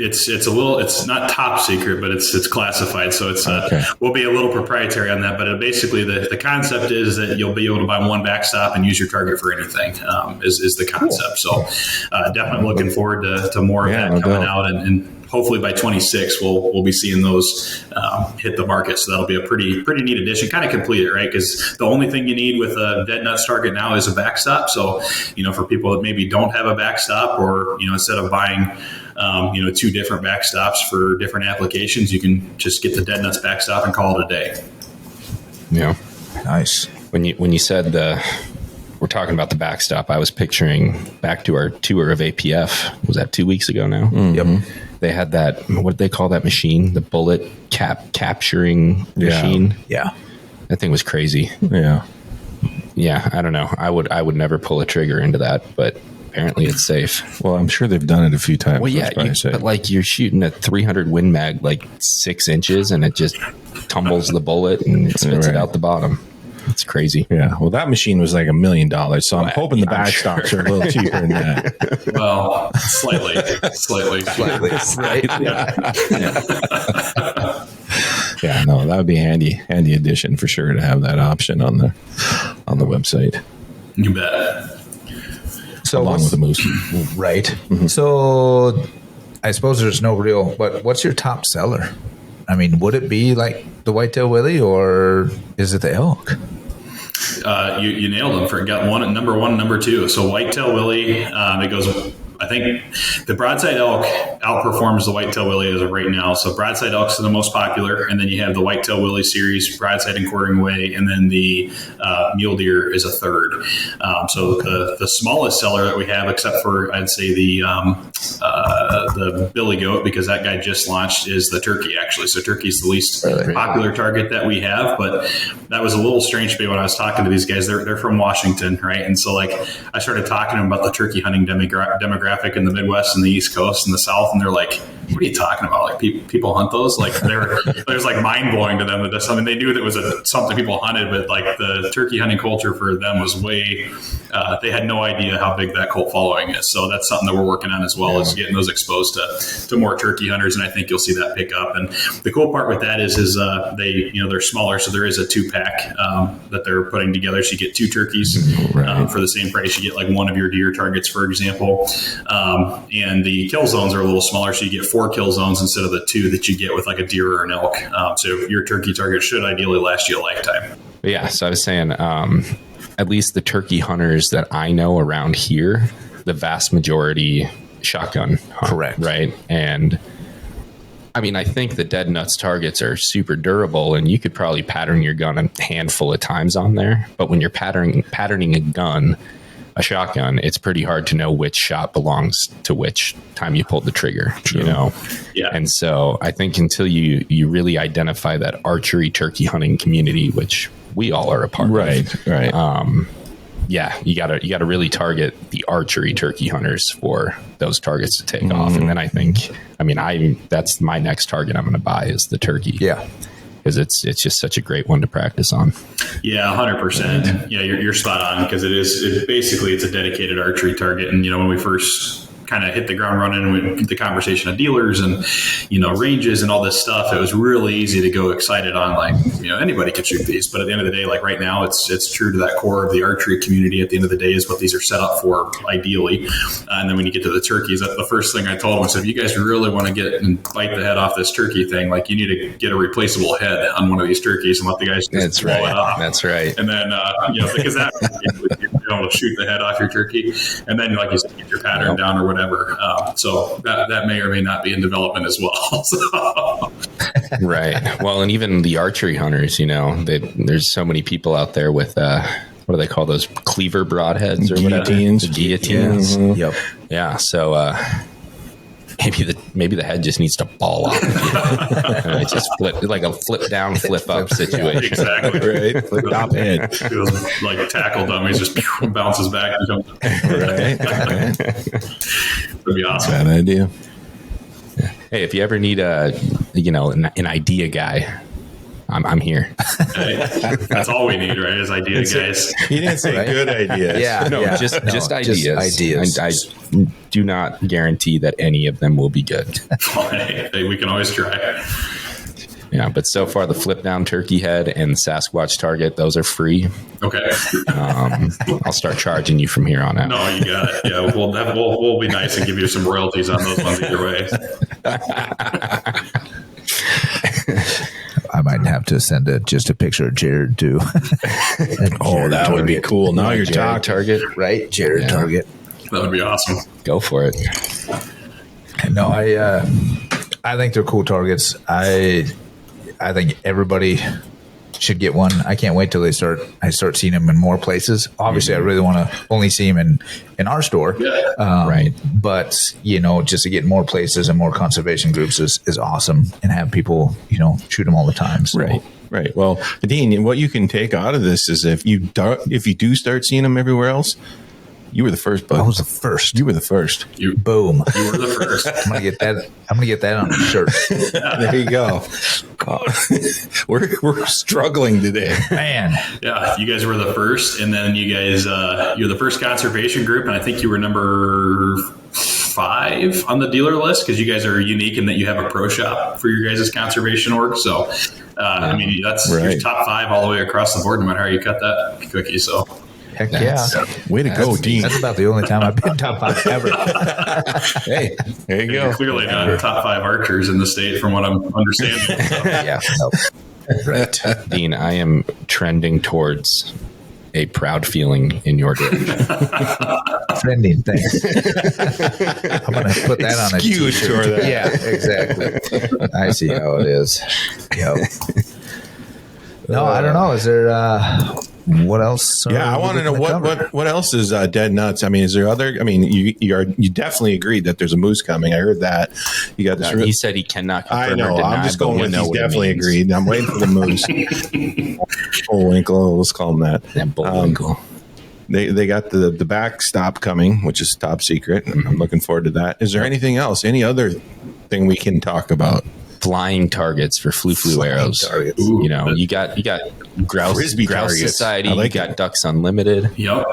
it's not top secret, but it's classified. So it's we'll be a little proprietary on that. But basically, the concept is that you'll be able to buy one backstop and use your target for anything. Is the concept. Cool. So definitely looking forward to more of that coming out, and hopefully by 26 we'll be seeing those hit the market. So that'll be a pretty neat addition. Kind of complete it, right? Because the only thing you need with a Deadnuts target now is a backstop. So for people that maybe don't have a backstop, or instead of buying two different backstops for different applications, you can just get the Deadnuts backstop and call it a day. Yeah. Nice. When you said we're talking about the backstop, I was picturing back to our tour of APF. Was that 2 weeks ago now? Mm-hmm. Yep. They had that, what did they call that machine? The bullet capturing machine. Yeah. That thing was crazy. Yeah. Yeah, I don't know. I would never pull a trigger into that, but apparently it's safe. Well, I'm sure they've done it a few times. Well, yeah, but you're shooting a 300 Win Mag, 6 inches, and it just tumbles the bullet and spits it out the bottom. It's crazy. Yeah. Well, that machine was like $1 million. So I'm hoping the backstops are a little cheaper than that. Well, slightly. Right. Yeah. No, that would be a handy addition for sure to have that option on the website. You bet. So Along with the moose. Right. Mm-hmm. So I suppose there's no real, but what's your top seller? I mean, would it be like the whitetail willy, or is it the elk? You nailed them. Got one, number 1, number 2. So whitetail willy, it goes. I think the broadside elk outperforms the whitetail willie as of right now. So broadside elks are the most popular, and then you have the whitetail willie series, broadside and quartering away, and then the mule deer is a third. So the smallest seller that we have, except for I'd say the billy goat, because that guy just launched, is the turkey actually. So turkey's the least popular target that we have, but that was a little strange to me when I was talking to these guys. They're from Washington, right? And so like I started talking to them about the turkey hunting demographic in the Midwest and the East Coast and the South, and they're like, "What are you talking about? Like people hunt those?" Like it was like mind blowing to them that that's something they knew that was something people hunted, but like the turkey hunting culture for them was way. They had no idea how big that cult following is. So that's something that we're working on as well, is getting those exposed to more turkey hunters, and I think you'll see that pick up. And the cool part with that is they're smaller, so there is a 2-pack that they're putting together. So you get 2 turkeys for the same price. You get like 1 of your deer targets, for example, and the kill zones are a little smaller, so you get 4 kill zones instead of the 2 that you get with like a deer or an elk. So your turkey target should ideally last you a lifetime. Yeah, so I was saying, at least the turkey hunters that I know around here, the vast majority shotgun hunt, Correct. Right? And I mean, I think the Deadnuts targets are super durable, and you could probably pattern your gun a handful of times on there. But when you're patterning a gun, a shotgun, it's pretty hard to know which shot belongs to which time you pulled the trigger. True. You know? Yeah. And so I think until you really identify that archery turkey hunting community, which we all are a part of. Right. Yeah, you gotta really target the archery turkey hunters for those targets to take off. And then I think, that's my next target I'm going to buy is the turkey. Yeah. Because it's just such a great one to practice on. Yeah, 100%. Yeah, you're spot on, because it's a dedicated archery target. And, when we first kind of hit the ground running with the conversation of dealers and, ranges and all this stuff, it was really easy to go excited on like, anybody can shoot these. But at the end of the day, like right now, it's true to that core of the archery community. At the end of the day is what these are set up for, ideally. And then when you get to the turkeys, that's the first thing I told them. I said, if you guys really want to get and bite the head off this turkey thing, like you need to get a replaceable head on one of these turkeys and let the guys just blow it off. That's right. And then, because that you're able to shoot the head off your turkey, and then, like you said, get your pattern down or whatever. So that may or may not be in development as well. So. Right. Well, and even the archery hunters, there's so many people out there with what do they call those, cleaver broadheads or guillotines? Whatever? Guillotines. Yeah. Yep. Yeah. So maybe the head just needs to ball off. It's just like a flip down, flip up situation. Exactly. Right. Flip top head. Like tackle dummies, just bounces back. Right. That'd be awesome. Bad idea. Hey, if you ever need an idea guy, I'm here. Hey, that's all we need, right? Is idea guys. You didn't say good ideas. Yeah. Just ideas. I do not guarantee that any of them will be good. Hey, we can always try. Yeah, but so far the flip down turkey head and the Sasquatch target, those are free. Okay. I'll start charging you from here on out. No, you got it. Yeah, we'll be nice and give you some royalties on those ones either way. I might have to send just a picture of Jared too. That would be cool. Now you're Jared target, right? Jared target. That would be awesome. Go for it. No, I think they're cool targets. I think everybody should get one. I can't wait till I start seeing them in more places. Obviously, I really want to only see them in our store. Right. But, just to get in more places and more conservation groups is awesome, and have people, shoot them all the time. So. Right. Well, Dean, what you can take out of this is if you do start seeing them everywhere else, you were the first, bud. I was the first. You were the first. Boom. You were the first. I'm gonna get that on a shirt. There you go. We're struggling today, man. Yeah, you guys were the first, and then you guys you're the first conservation group, and I think you were number 5 on the dealer list, because you guys are unique in that you have a pro shop for your guys' conservation org. So, that's your top 5 all the way across the board, no matter how you cut that cookie. So. Heck yeah. Way to go, Dean. That's about the only time I've been top 5 ever. Hey, there you go. You're clearly not top 5 archers in the state from what I'm understanding. So. Yeah. Nope. Right. Dean, I am trending towards a proud feeling in your direction. Trending, thanks. I'm going to put that on a Skewed t-shirt. toward that. Yeah, exactly. I see how it is. Yep. No, I don't know. Is there what else? Yeah, I want to know what else is Dead Nuts. I mean, is there other? I mean, you definitely agreed that there's a moose coming. I heard that. You got this. He said he cannot confirm I know. or deny, I'm just but going we with know he's what it definitely means. agreed. I'm waiting for the moose. Bullwinkle, let's call him that. That Bullwinkle. They got the backstop coming, which is top secret. I'm looking forward to that. Is there anything else? Any other thing we can talk about? Flying targets for flu arrows. targets. You know, you got grouse Frisbee grouse targets. society. I like you got Ducks Unlimited. Yep,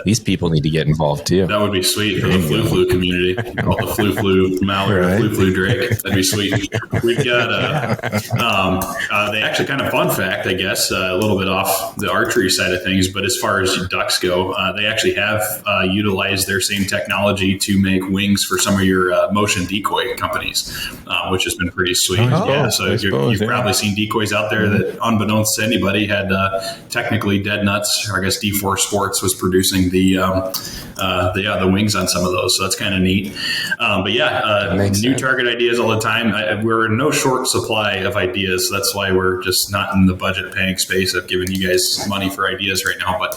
These people need to get involved too. that would be sweet for the flu community. Call it the flu mallard Right. or flu drake. That'd be sweet. We've got they actually kind of fun fact, I guess, a little bit off the archery side of things, but as far as ducks go, they actually have utilized their same technology to make wings for some of your motion decoy companies, which has been pretty sweet. Yeah, so you've probably seen decoys out there that, unbeknownst to anybody, had technically Dead Nuts, or I guess D4 Sports was producing the wings on some of those. So that's kind of neat. But yeah, new target ideas all the time. We're in no short supply of ideas. So that's why we're just not in the budget paying space of giving you guys money for ideas right now. But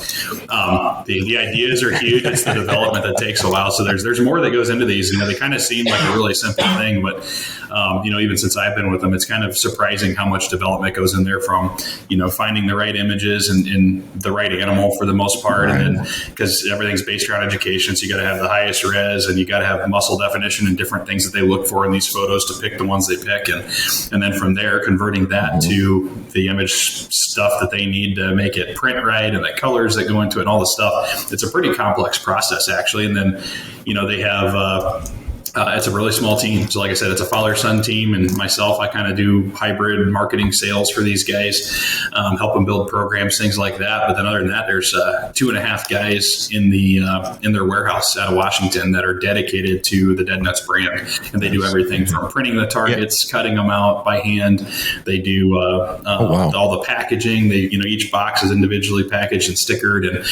the ideas are huge. It's the development that takes a while. So there's more that goes into these. You know, they kind of seem like a really simple thing, but even since I've been with them, it's kind of surprising how much development goes in there, from finding the right images and the right animal for the most part, and then because everything's based around education, so you got to have the highest res, and you got to have muscle definition and different things that they look for in these photos to pick the ones they pick, and then from there converting that to the image stuff that they need to make it print right, and the colors that go into it and all the stuff. It's a pretty complex process actually, and then they have it's a really small team. So like I said, it's a father-son team, and myself, I kind of do hybrid marketing sales for these guys, help them build programs, things like that. But then other than that, there's 2.5 guys in their warehouse out of Washington that are dedicated to the Dead Nuts brand. And they do everything from printing the targets, cutting them out by hand. They do all the packaging. They, each box is individually packaged and stickered. And,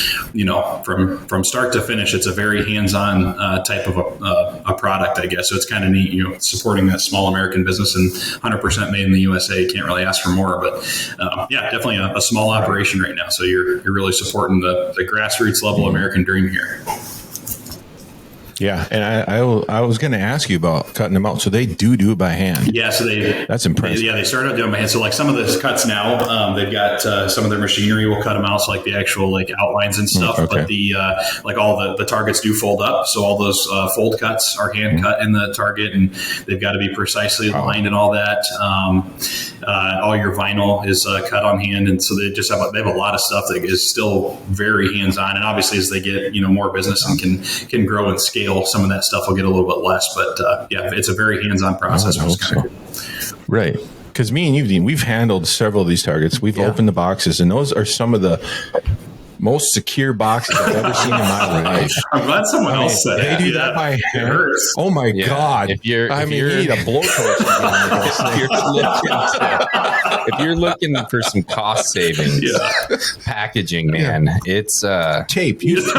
from start to finish, it's a very hands-on type of a product, I guess. So it's kind of neat, supporting that small American business and 100% made in the USA. Can't really ask for more, but definitely a small operation right now. So you're really supporting the grassroots level American dream here. Yeah, and I was going to ask you about cutting them out. So they do it by hand. Yeah, so that's impressive. They started out doing by hand. So like some of the cuts now, they've got some of their machinery will cut them out, so like the actual like outlines and stuff. Okay. But the like all the targets do fold up, so all those fold cuts are hand cut in the target, and they've got to be precisely aligned and all that. All your vinyl is cut on hand, and so they have a lot of stuff that is still very hands on. And obviously, as they get more business and can grow and scale, some of that stuff will get a little bit less, but it's a very hands-on process. Right. Because me and you, Dean, we've handled several of these targets. We've opened the boxes, and those are some of the most secure boxes I've ever seen in my life. I'm glad someone else said they do that by hand. Oh my God! If you need a blowtorch. if you're looking for some cost savings, packaging, man, it's tape. Use tape.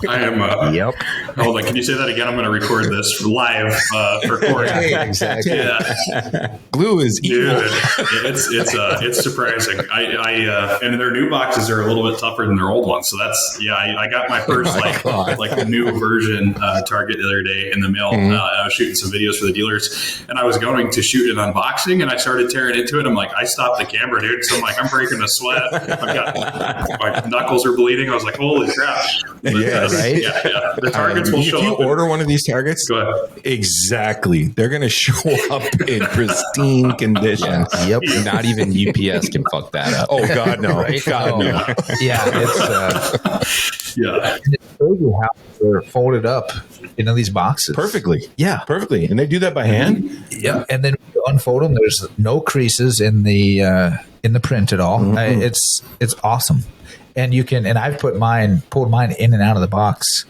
I am. Yep. Hold on. Can you say that again? I'm going to record this live for Corey. Exactly. Yeah. Glue is evil. Dude, it's surprising. And their new boxes are a little bit tougher than their old ones. So that's I got my first like the new version target the other day in the mail. I was shooting some videos for the dealers, and I was going to shoot an unboxing, and I started tearing into it. I'm like, I stopped the camera, dude. So I'm like, I'm breaking a sweat. My knuckles are bleeding. I was like, holy crap. But, right? Yeah. The targets will show up. If you up. order one of these targets, Go ahead. Exactly. They're going to show up in pristine condition. Yep. not even UPS can fuck that up. Oh, God, no. Right? God, no. Yeah, it's Yeah. and it's crazy how they're folded up into these boxes Perfectly. Yeah. Perfectly. And they do that by hand? Yeah, and then when you unfold them, there's no creases in the print at all. It's awesome, and you can. And I've pulled mine in and out of the box.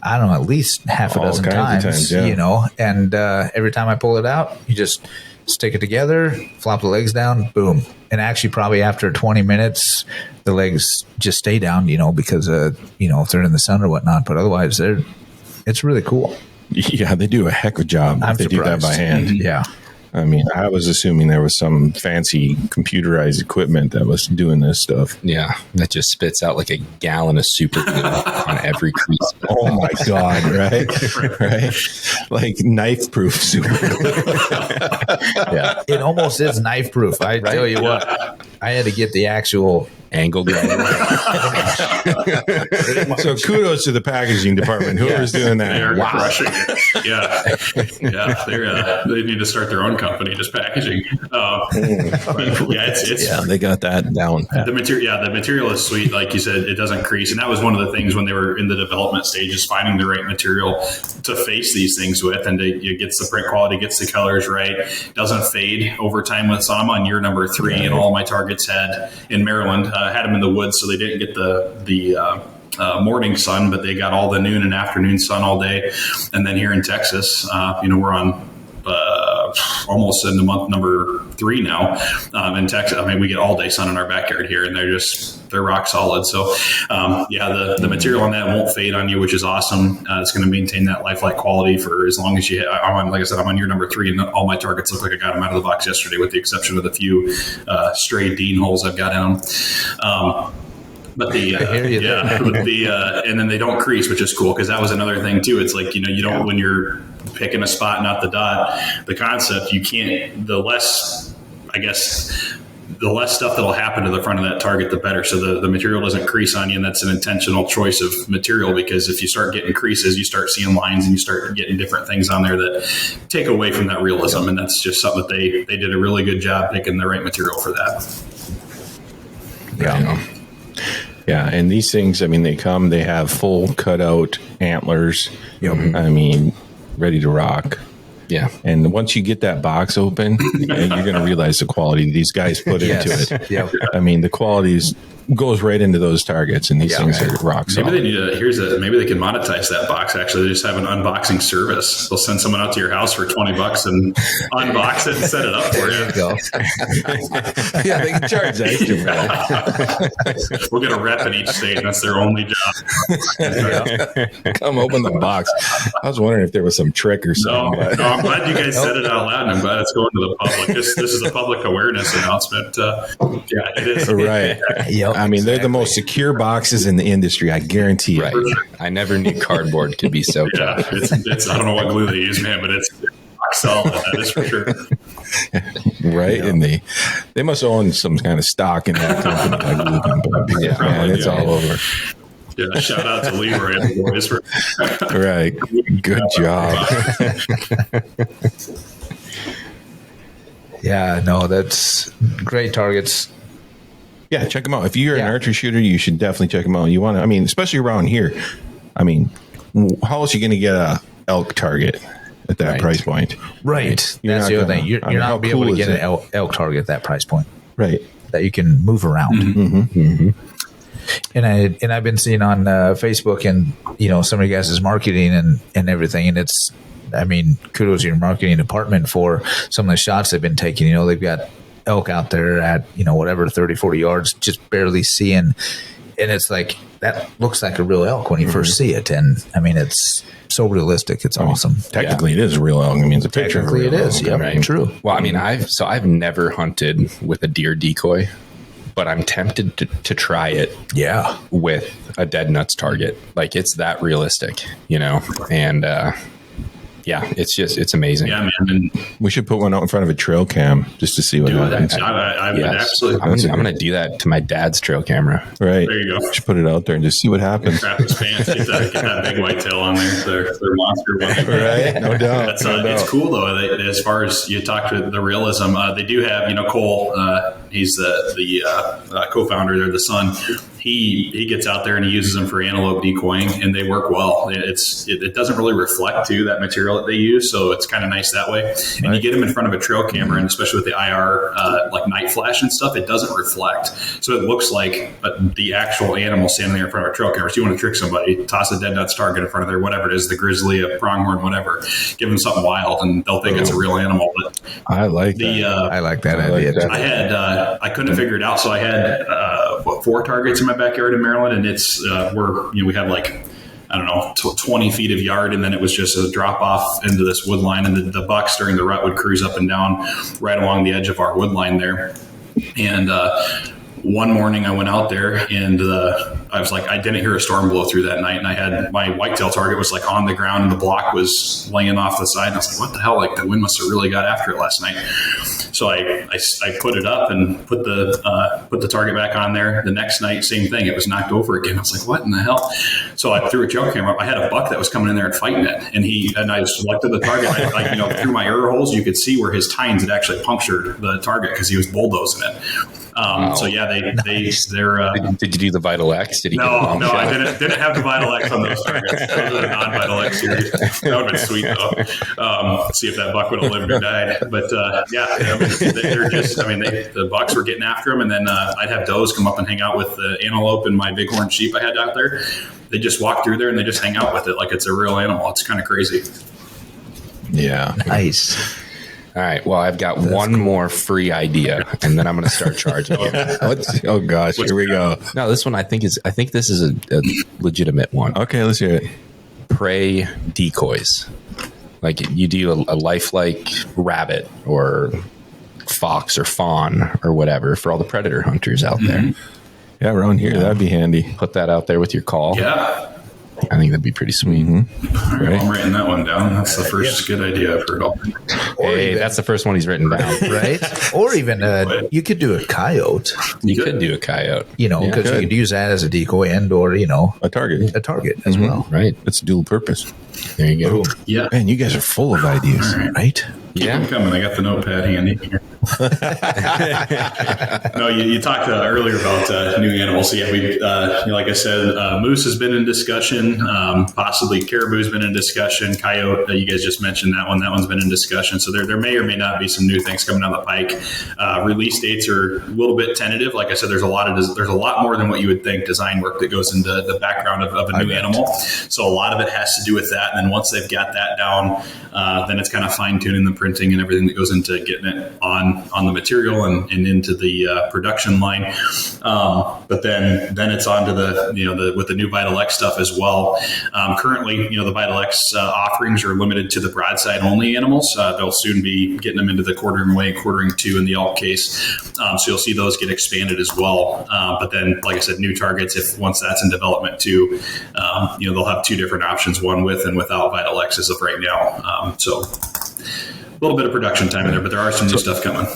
I don't know, at least half a dozen times. Yeah. And every time I pull it out, you just stick it together, flop the legs down, boom. And actually probably after 20 minutes, the legs just stay down, because, if they're in the sun or whatnot. But otherwise, it's really cool. Yeah, they do a heck of a job. I'm they surprised. do that by hand. Yeah. I mean, I was assuming there was some fancy computerized equipment that was doing this stuff. Yeah, that just spits out like a gallon of super glue on every crease. Oh my God, right? Like knife proof super glue. Yeah. It almost is knife proof. I tell you what, I had to get the actual Angle glue. So kudos to the packaging department. Whoever's doing that. They're crushing it. Yeah. They need to start their own company just packaging. They got that down. The material is sweet. Like you said, it doesn't crease. And that was one of the things when they were in the development stages, finding the right material to face these things with. And it gets the print quality, gets the colors right, doesn't fade over time. So I'm on year number 3, and all my targets had in Maryland, had them in the woods, so they didn't get the morning sun, but they got all the noon and afternoon sun all day. And then here in Texas, we're on almost in the month number 3 now in Texas. I mean, we get all day sun in our backyard here, and they're rock solid. So the material on that won't fade on you, which is awesome. It's going to maintain that lifelike quality for as long as you. Like I said, I'm on year number 3, and all my targets look like I got them out of the box yesterday, with the exception of the few stray Dean holes I've got in them. But and then they don't crease, which is cool, because that was another thing too. It's like, you don't, when you're picking a spot, not the dot, the concept, you can't, the less stuff that'll happen to the front of that target, the better. So the material doesn't crease on you, and that's an intentional choice of material, because if you start getting creases, you start seeing lines, and you start getting different things on there that take away from that realism. And that's just something that they did a really good job picking the right material for that. Yeah. Yeah, and these things, I mean, they have full cutout antlers. Yep. I mean, ready to rock. Yeah. And once you get that box open, and you're going to realize the quality these guys put into it. Yep. I mean, the quality goes right into those targets, and these things are rock solid. Maybe maybe they can monetize that box. Actually, they just have an unboxing service. They'll send someone out to your house for $20 and unbox it and set it up for you. Yeah, they can charge extra for that. We'll get a rep in each state, and that's their only job. Come open the box. I was wondering if there was some trick or something. No, I'm glad you guys said it out loud, and I'm glad it's going to the public. This is a public awareness announcement. It is. Right. Yep. I mean, they're the most secure boxes in the industry. I guarantee Right. it. I never knew cardboard could be so tough. It's I don't know what glue they use, man, but it's rock solid. That is for sure. Right. And they must own some kind of stock in that company. Man, it's all over. Yeah, shout out to Leroy and the boys for Right. Good job. Yeah, no, that's great targets. Yeah, check them out. If you're an archery shooter, you should definitely check them out. You want to, I mean, especially around here. I mean, how else are you going to get a elk target at that price point? Right. That's the other thing. You're not going to be able to get an elk target at that price point. Right. That you can move around. Mm-hmm. Mm-hmm. And I've been seeing on Facebook and, some of you guys' marketing and everything. And it's, I mean, kudos to your marketing department for some of the shots they've been taking. They've got elk out there at, 30, 40 yards, just barely seeing. And it's like, that looks like a real elk when you first see it. And I mean, it's so realistic. It's awesome. Technically, it is a real elk. I mean, it's a picture. Technically, it is. Yeah, Right. True. Well, I mean, I've never hunted with a deer decoy, but I'm tempted to try it. Yeah. With a Deadnuts target. Like, it's that realistic, and it's amazing. Yeah, man. And We should put one out in front of a trail cam just to see what happens. I would absolutely. I'm going to do that to my dad's trail camera. Right. There you go. Just put it out there and just see what happens. Crap his pants. Get that big white tail on there. They're monster. Right. No doubt. It's cool though. As far as you talk to the Realism, they do have Cole. He's the co-founder. They're the son. he gets out there and he uses them for antelope decoying, and they work well. It doesn't really reflect to that material that they use, so it's kind of nice that way. And you get them in front of a trail camera, and especially with the IR like night flash and stuff, it doesn't reflect, so it looks like the actual animal standing there in front of a trail camera. So you want to trick somebody, toss a dead nuts target in front of there, whatever it is, the grizzly, a pronghorn, whatever, give them something wild, and they'll think it's a real animal. But I like that. I like that idea. that. I had I couldn't figure it out, so I had 4 targets in my backyard in Maryland, and it's we had like, I don't know, 20 feet of yard, and then it was just a drop off into this wood line, and the bucks during the rut would cruise up and down right along the edge of our wood line there. And one morning I went out there, and I was like, I didn't hear a storm blow through that night, and I had my whitetail target was like on the ground, and the block was laying off the side, and I was like, what the hell? Like, the wind must have really got after it last night. So I put it up and put the target back on there. The next night, same thing. It was knocked over again. I was like, what in the hell? So I threw a trail camera up. I had a buck that was coming in there and fighting it, and I selected the target. Through my ear holes, you could see where his tines had actually punctured the target because he was bulldozing it. Wow. So yeah, they're. Did you do the Vital X? Did he? No, I didn't have the Vital X on those targets. Those are the non-Vital X series. That would have been sweet though. See if that buck would have lived or died. But they're just. The bucks were getting after them, and then I'd have does come up and hang out with the antelope and my bighorn sheep I had out there. They just walk through there and they just hang out with it like it's a real animal. It's kind of crazy. Yeah. Nice. All right. Well, I've got one more free idea, and then I'm going to start charging you. Oh gosh, here we go. No, this one I think this is a legitimate one. Okay, let's hear it. Prey decoys. Like you do a lifelike rabbit or fox or fawn or whatever for all the predator hunters out there. Yeah, around here, that'd be handy. Put that out there with your call. Yeah. I think that'd be pretty sweet. All right, I'm writing that one down. That's the first good idea I've heard of. Hey, that's the first one he's written down. Right? Or even you could do a coyote. You could do a coyote. Because you could use that as a decoy and or a target. a target as well. Right. It's dual purpose. There you go. Yeah. Man, you guys are full of ideas. All right. Right? Keep them coming. I got the notepad handy here. No, you talked earlier about new animals. So yeah, we like I said, moose has been in discussion. Possibly caribou's been in discussion. Coyote, you guys just mentioned that one. That one's been in discussion. So there may or may not be some new things coming down the pike. Release dates are a little bit tentative. Like I said, there's a lot more than what you would think design work that goes into the background of a new animal. So a lot of it has to do with that. And then once they've got that down, then it's kind of fine tuning the printing and everything that goes into getting it on the material and into the production line. But then it's on to the with the new Vital X stuff as well. Currently, the Vital X offerings are limited to the broadside only animals. They'll soon be getting them into the quartering away, quartering two in the elk case. So you'll see those get expanded as well. But then, like I said, new targets, once that's in development too, they'll have two different options, one with and without Vital X as of right now. So a little bit of production time in there, but there are some new stuff coming.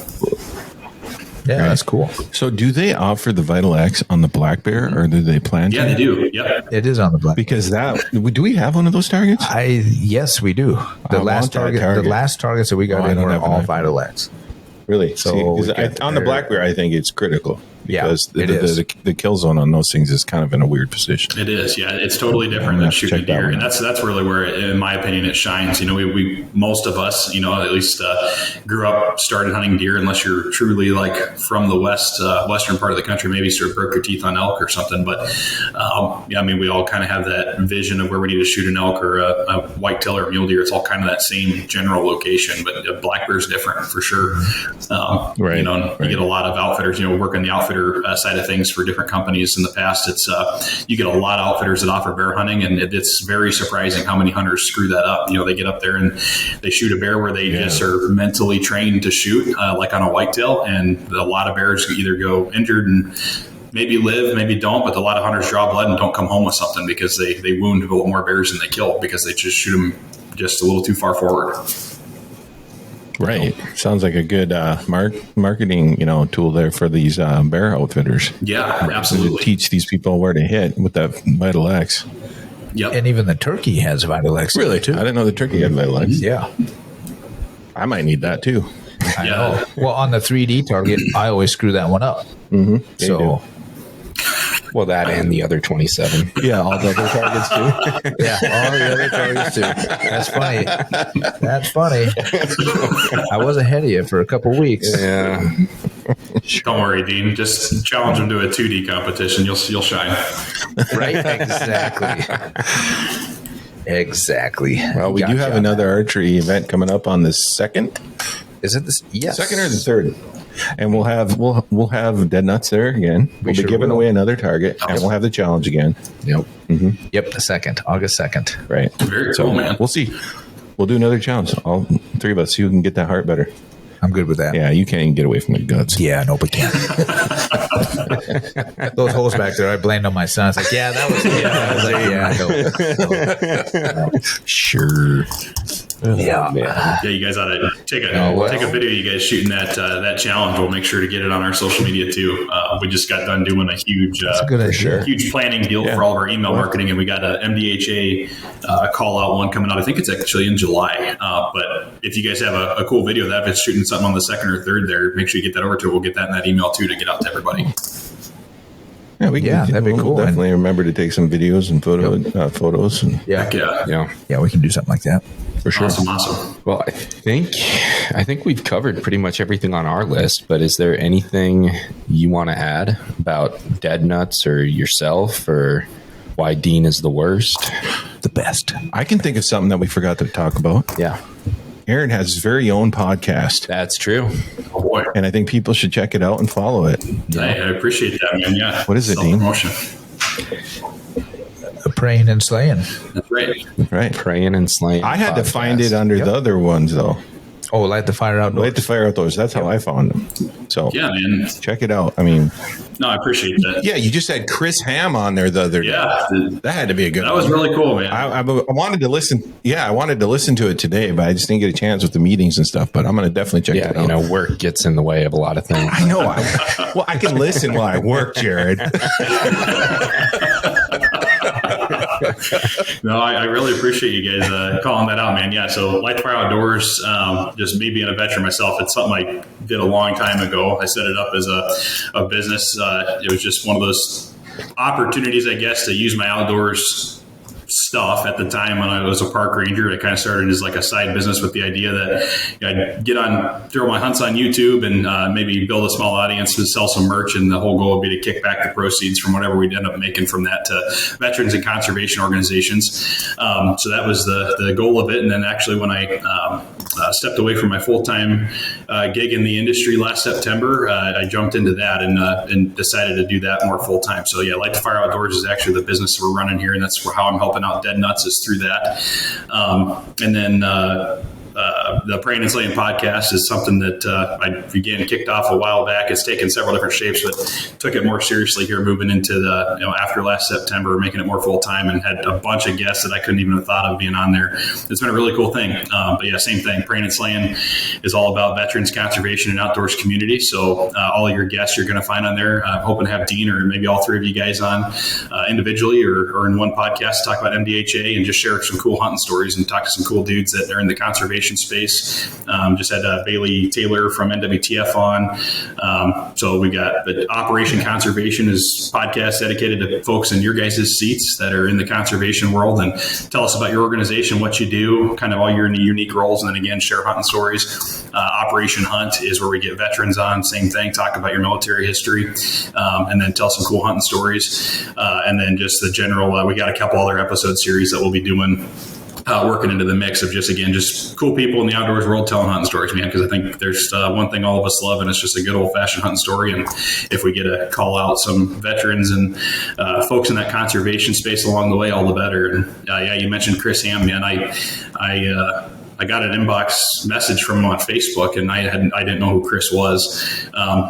Yeah, that's cool. So do they offer the Vital X on the black bear, or do they plan to? Yeah, they do. Yep. It is on the black. Because do we have one of those targets? Yes, we do. The last targets that we got in were all Vital X. Really? So on the black bear, I think it's critical. Because it is. The kill zone on those things is kind of in a weird position. It is, yeah. It's totally different than shooting a deer, and that's really where, in my opinion, it shines. We most of us, at least grew up, started hunting deer. Unless you're truly like from the western part of the country, maybe sort of broke your teeth on elk or something. But we all kind of have that vision of where we need to shoot an elk or a whitetail or a mule deer. It's all kind of that same general location, but black bear is different for sure. Right. You get a lot of outfitters. Working the outfitter side of things for different companies in the past. It's you get a lot of outfitters that offer bear hunting, and it's very surprising how many hunters screw that up. They get up there and they shoot a bear where they just are mentally trained to shoot, like on a whitetail, and a lot of bears either go injured and maybe live, maybe don't, but a lot of hunters draw blood and don't come home with something because they wound a little more bears than they kill because they just shoot them just a little too far forward. Right. Sounds like a good marketing, tool there for these bear outfitters. Yeah, absolutely. To teach these people where to hit with that Vital X. Yep. And even the turkey has Vital X. Really? Too. I didn't know the turkey had Vital X. Yeah. I might need that too. I know. Well, on the 3D target, I always screw that one up. Mm-hmm. So Well, that and the other 27. Yeah, all the other targets too. Yeah, all the other targets too. That's funny. That's funny. I was ahead of you for a couple weeks. Yeah. Don't worry, Dean. Just challenge them to a 2D competition. You'll shine. Right? Exactly. Exactly. Well, we do have another archery event coming up on the 2nd. Is it this? Yes. 2nd or the 3rd? And we'll have Dead Nuts there again. We'll be giving away another target, and we'll have the challenge again. Yep. Yep. The 2nd, August 2nd. Right. Very cool, man. We'll see. We'll do another challenge. All 3 of us. See who can get that heart better. I'm good with that. Yeah, you can't even get away from the guts. Yeah, no, but can't. Those holes back there, I blamed on my son. It's like, yeah, that was, no. Sure. Yeah. Yeah, you guys ought to take a video of you guys shooting that challenge. We'll make sure to get it on our social media too. We just got done doing a huge huge planning deal for all of our email marketing, and we got a MDHA call out one coming out. I think it's actually in July. But if you guys have a cool video of that, if it's shooting something on the 2nd or 3rd there, make sure you get that over to it. We'll get that in that email too to get out to everybody. Yeah, that'd be cool. Definitely remember to take some videos and photos. And Yeah, we can do something like that. for sure. Awesome. Well, I think we've covered pretty much everything on our list, but is there anything you want to add about Deadnuts or yourself or why Dean is the worst? The best. I can think of something that we forgot to talk about. Yeah. Aaron has his very own podcast. That's true. Oh boy. And I think people should check it out and follow it. I appreciate that, man. Yeah. What is it, Dean? Promotion. Praying and slaying. That's right. Right. Praying and slaying. I had to find it podcast. under the other ones, though. Oh, Light the Fire Outdoors. Light the Fire Outdoors. That's how I found them. So Yeah, man. check it out. I mean, No, I appreciate that. yeah, you just had Chris Ham on there the other day. Yeah. That had to be a good That one. was really cool, man. I wanted to listen. Yeah, I wanted to listen to it today, but I just didn't get a chance with the meetings and stuff. But I'm going to definitely check Yeah, that out. work gets in the way of a lot of things. I know. Well, I can listen while I work, Jared. No, I really appreciate you guys calling that out, man. Yeah, so Light the Fire Outdoors, just me being a veteran myself, it's something I did a long time ago. I set it up as a business. It was just one of those opportunities, I guess, to use my outdoors stuff at the time when I was a park ranger. I kind of started as like a side business with the idea that I'd throw my hunts on YouTube and maybe build a small audience to sell some merch. And the whole goal would be to kick back the proceeds from whatever we'd end up making from that to veterans and conservation organizations. So that was the goal of it. And then actually when I stepped away from my full-time gig in the industry last September, I jumped into that and decided to do that more full-time. So yeah, Light the Fire Outdoors is actually the business we're running here, and that's how I'm helping out Dead Nuts is through that. And then the Praying and Slaying podcast is something that I kicked off a while back. It's taken several different shapes, but took it more seriously here moving into the, after last September, making it more full time, and had a bunch of guests that I couldn't even have thought of being on there. It's been a really cool thing. But yeah, same thing. Praying and Slaying is all about veterans, conservation, and outdoors community. So all of your guests you're going to find on there. I'm hoping to have Dean or maybe all three of you guys on individually or in one podcast to talk about MDHA and just share some cool hunting stories and talk to some cool dudes that are in the conservation space. Just had Bailey Taylor from NWTF on. So we got the Operation Conservation is podcast dedicated to folks in your guys' seats that are in the conservation world, and tell us about your organization, what you do, kind of all your unique roles, and then again, share hunting stories. Operation Hunt is where we get veterans on, same thing, talk about your military history, and then tell some cool hunting stories. And then just the general, we got a couple other episode series that we'll be doing, working into the mix of just cool people in the outdoors world telling hunting stories, man, because I think there's one thing all of us love, and it's just a good old-fashioned hunting story. And if we get to call out some veterans and folks in that conservation space along the way, all the better. And yeah, you mentioned Chris Ham, man. I got an inbox message from him on Facebook, and I didn't know who Chris was.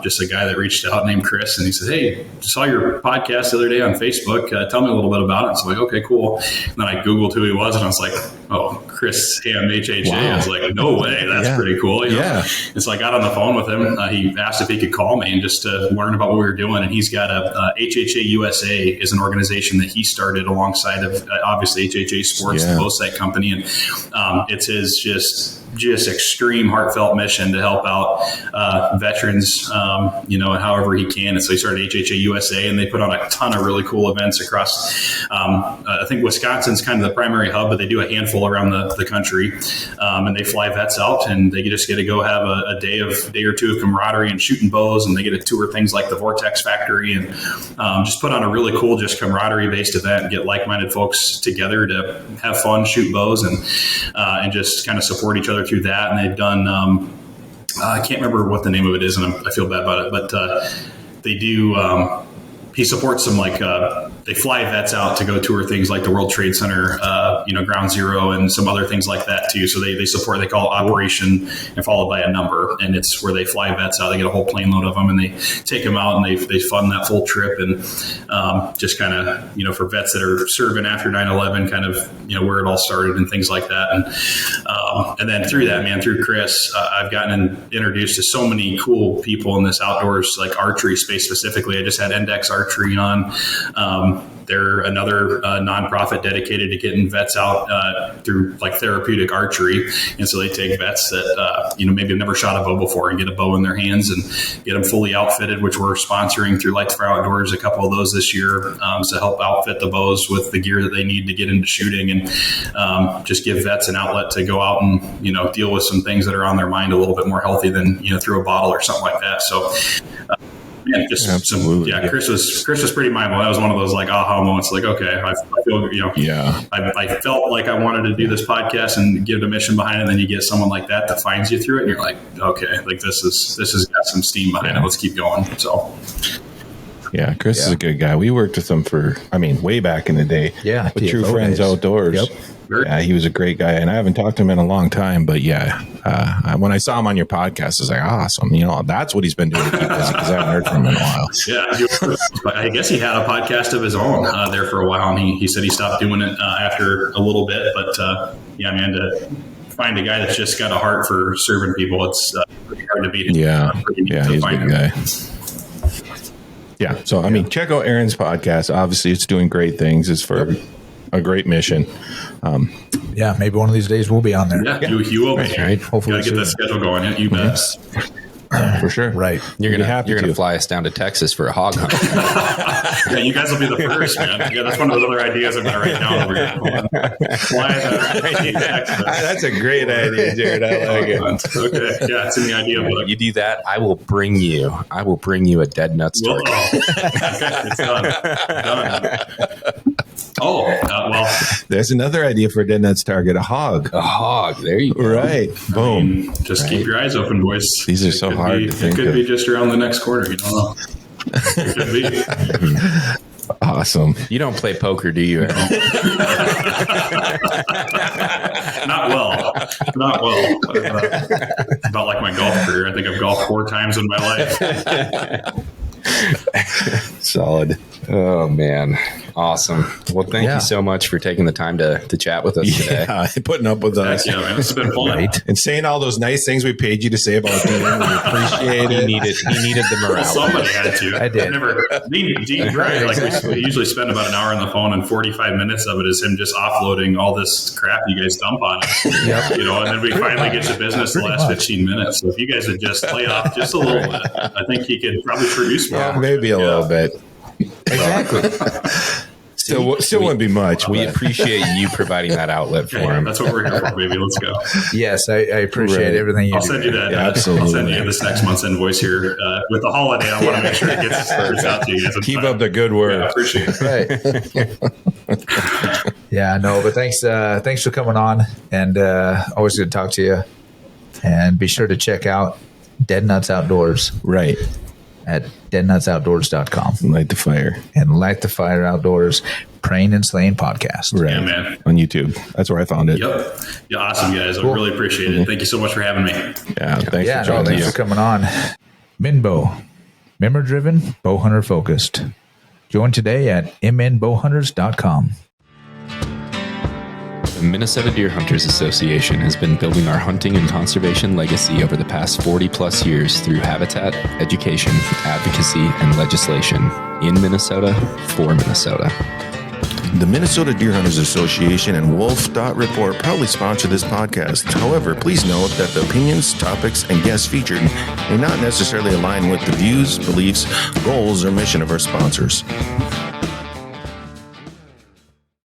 Just a guy that reached out named Chris, and he said, "Hey, saw your podcast the other day on Facebook. Tell me a little bit about it." So I'm like, "Okay, cool." And then I Googled who he was, and I was like, "Oh, Chris Ham, HHA." Wow. I was like, "No way, that's pretty cool." Yeah. And so I got on the phone with him. He asked if he could call me and just to learn about what we were doing. And he's got a HHA USA is an organization that he started alongside of obviously HHA Sports, the bow sight company, and it's his just just extreme heartfelt mission to help out veterans, and however he can. And so he started HHA USA, and they put on a ton of really cool events across. I think Wisconsin's kind of the primary hub, but they do a handful around the country, and they fly vets out, and they just get to go have a day or two of camaraderie and shooting bows, and they get to tour things like the Vortex Factory, and just put on a really cool, just camaraderie based event and get like-minded folks together to have fun, shoot bows, and just kind of support each other through that. And they've done, I can't remember what the name of it is, and I feel bad about it, but they do, he supports some they fly vets out to go tour things like the World Trade Center, Ground Zero, and some other things like that too. So they support, they call it Operation and followed by a number. And it's where they fly vets out, they get a whole plane load of them, and they take them out, and they fund that full trip. And just kind of, for vets that are serving after 9/11, kind of, where it all started and things like that. And then through that, man, through Chris, I've gotten introduced to so many cool people in this outdoors, like archery space specifically. I just had Index Archery on. They're another nonprofit dedicated to getting vets out through like therapeutic archery. And so they take vets that, maybe have never shot a bow before and get a bow in their hands and get them fully outfitted, which we're sponsoring through Light Fire Outdoors, a couple of those this year, to help outfit the bows with the gear that they need to get into shooting, and just give vets an outlet to go out and, deal with some things that are on their mind a little bit more healthy than, through a bottle or something like that. So, yeah, just absolutely. Chris was pretty mindful. That was one of those like aha moments. Like, okay, I feel, I felt like I wanted to do this podcast and give a mission behind it. And then you get someone like that finds you through it, and you're like, okay, like this has got some steam behind it. Let's keep going. So. Yeah, Chris is a good guy. We worked with him for, way back in the day. Yeah, with True Friends days. Outdoors. Yep. Yeah, he was a great guy, and I haven't talked to him in a long time. But when I saw him on your podcast, I was like, awesome. That's what he's been doing to keep busy, because I haven't heard from him in a while. Yeah, I guess he had a podcast of his own there for a while, and he said he stopped doing it after a little bit. But man, to find a guy that's just got a heart for serving people, it's pretty hard to beat. Yeah, he's a good guy. Yeah, so check out Aaron's podcast. Obviously, it's doing great things. It's for a great mission. Maybe one of these days we'll be on there. Yeah, you will be. Right. Hopefully, gotta get that schedule going. You bet. For sure. Right. You're gonna fly us down to Texas for a hog hunt. Yeah, you guys will be the first, man. Yeah, that's one of those other ideas I'm gonna write down over here. That's a great idea, Jared. I like it. Okay. Yeah, it's in the idea book. You do that, I will bring you a Deadnuts target. Okay, it's done. Well, there's another idea for a Deadnuts target: a hog. A hog. There you go. Right. Boom. Just keep your eyes open, boys. These are so hard to think. It could be just around the next corner. You don't know. It could be. Awesome. You don't play poker, do you, Aaron? Not well. About like my golf career. I think I've golfed 4 times in my life. Solid. Oh, man. Awesome. Well, thank you so much for taking the time to chat with us today. Putting up with us. Yeah, man, it's been fun. Right. And saying all those nice things we paid you to say about Dean. We appreciate it. He needed the morale. Somebody had to. I did. Dean, right? Like we usually spend about an hour on the phone, and 45 minutes of it is him just offloading all this crap you guys dump on us. Yep. And then we finally get to business the last 15 minutes. So if you guys would just play off just a little bit, I think he could probably produce more. Maybe a little bit. Exactly. Still wouldn't be much. We appreciate you providing that outlet for him. That's what we're here for, baby. Let's go. Yes, I appreciate everything you do. I'll send you that. Absolutely. I'll send you this next month's invoice here. With the holiday, I want to make sure it gets out to you guys. Keep up the good work. Yeah, I appreciate it. Right. Yeah, no, but thanks for coming on, and always good to talk to you. And be sure to check out Deadnuts Outdoors. Right. At deadnutsoutdoors.com. Light the fire. And Light the Fire Outdoors Praying and Slaying podcast. Right. Yeah, man. On YouTube. That's where I found it. Yep. Yeah, awesome, guys. I really appreciate it. Thank you so much for having me. Yeah, thanks for coming on. Minbow. Member driven, bow hunter focused. Join today at mnbowhunters.com. The Minnesota Deer Hunters Association has been building our hunting and conservation legacy over the past 40 plus years through habitat, education, advocacy, and legislation in Minnesota for Minnesota. The Minnesota Deer Hunters Association and Wolf Dot Report proudly sponsor this podcast. However, please note that the opinions, topics, and guests featured may not necessarily align with the views, beliefs, goals, or mission of our sponsors.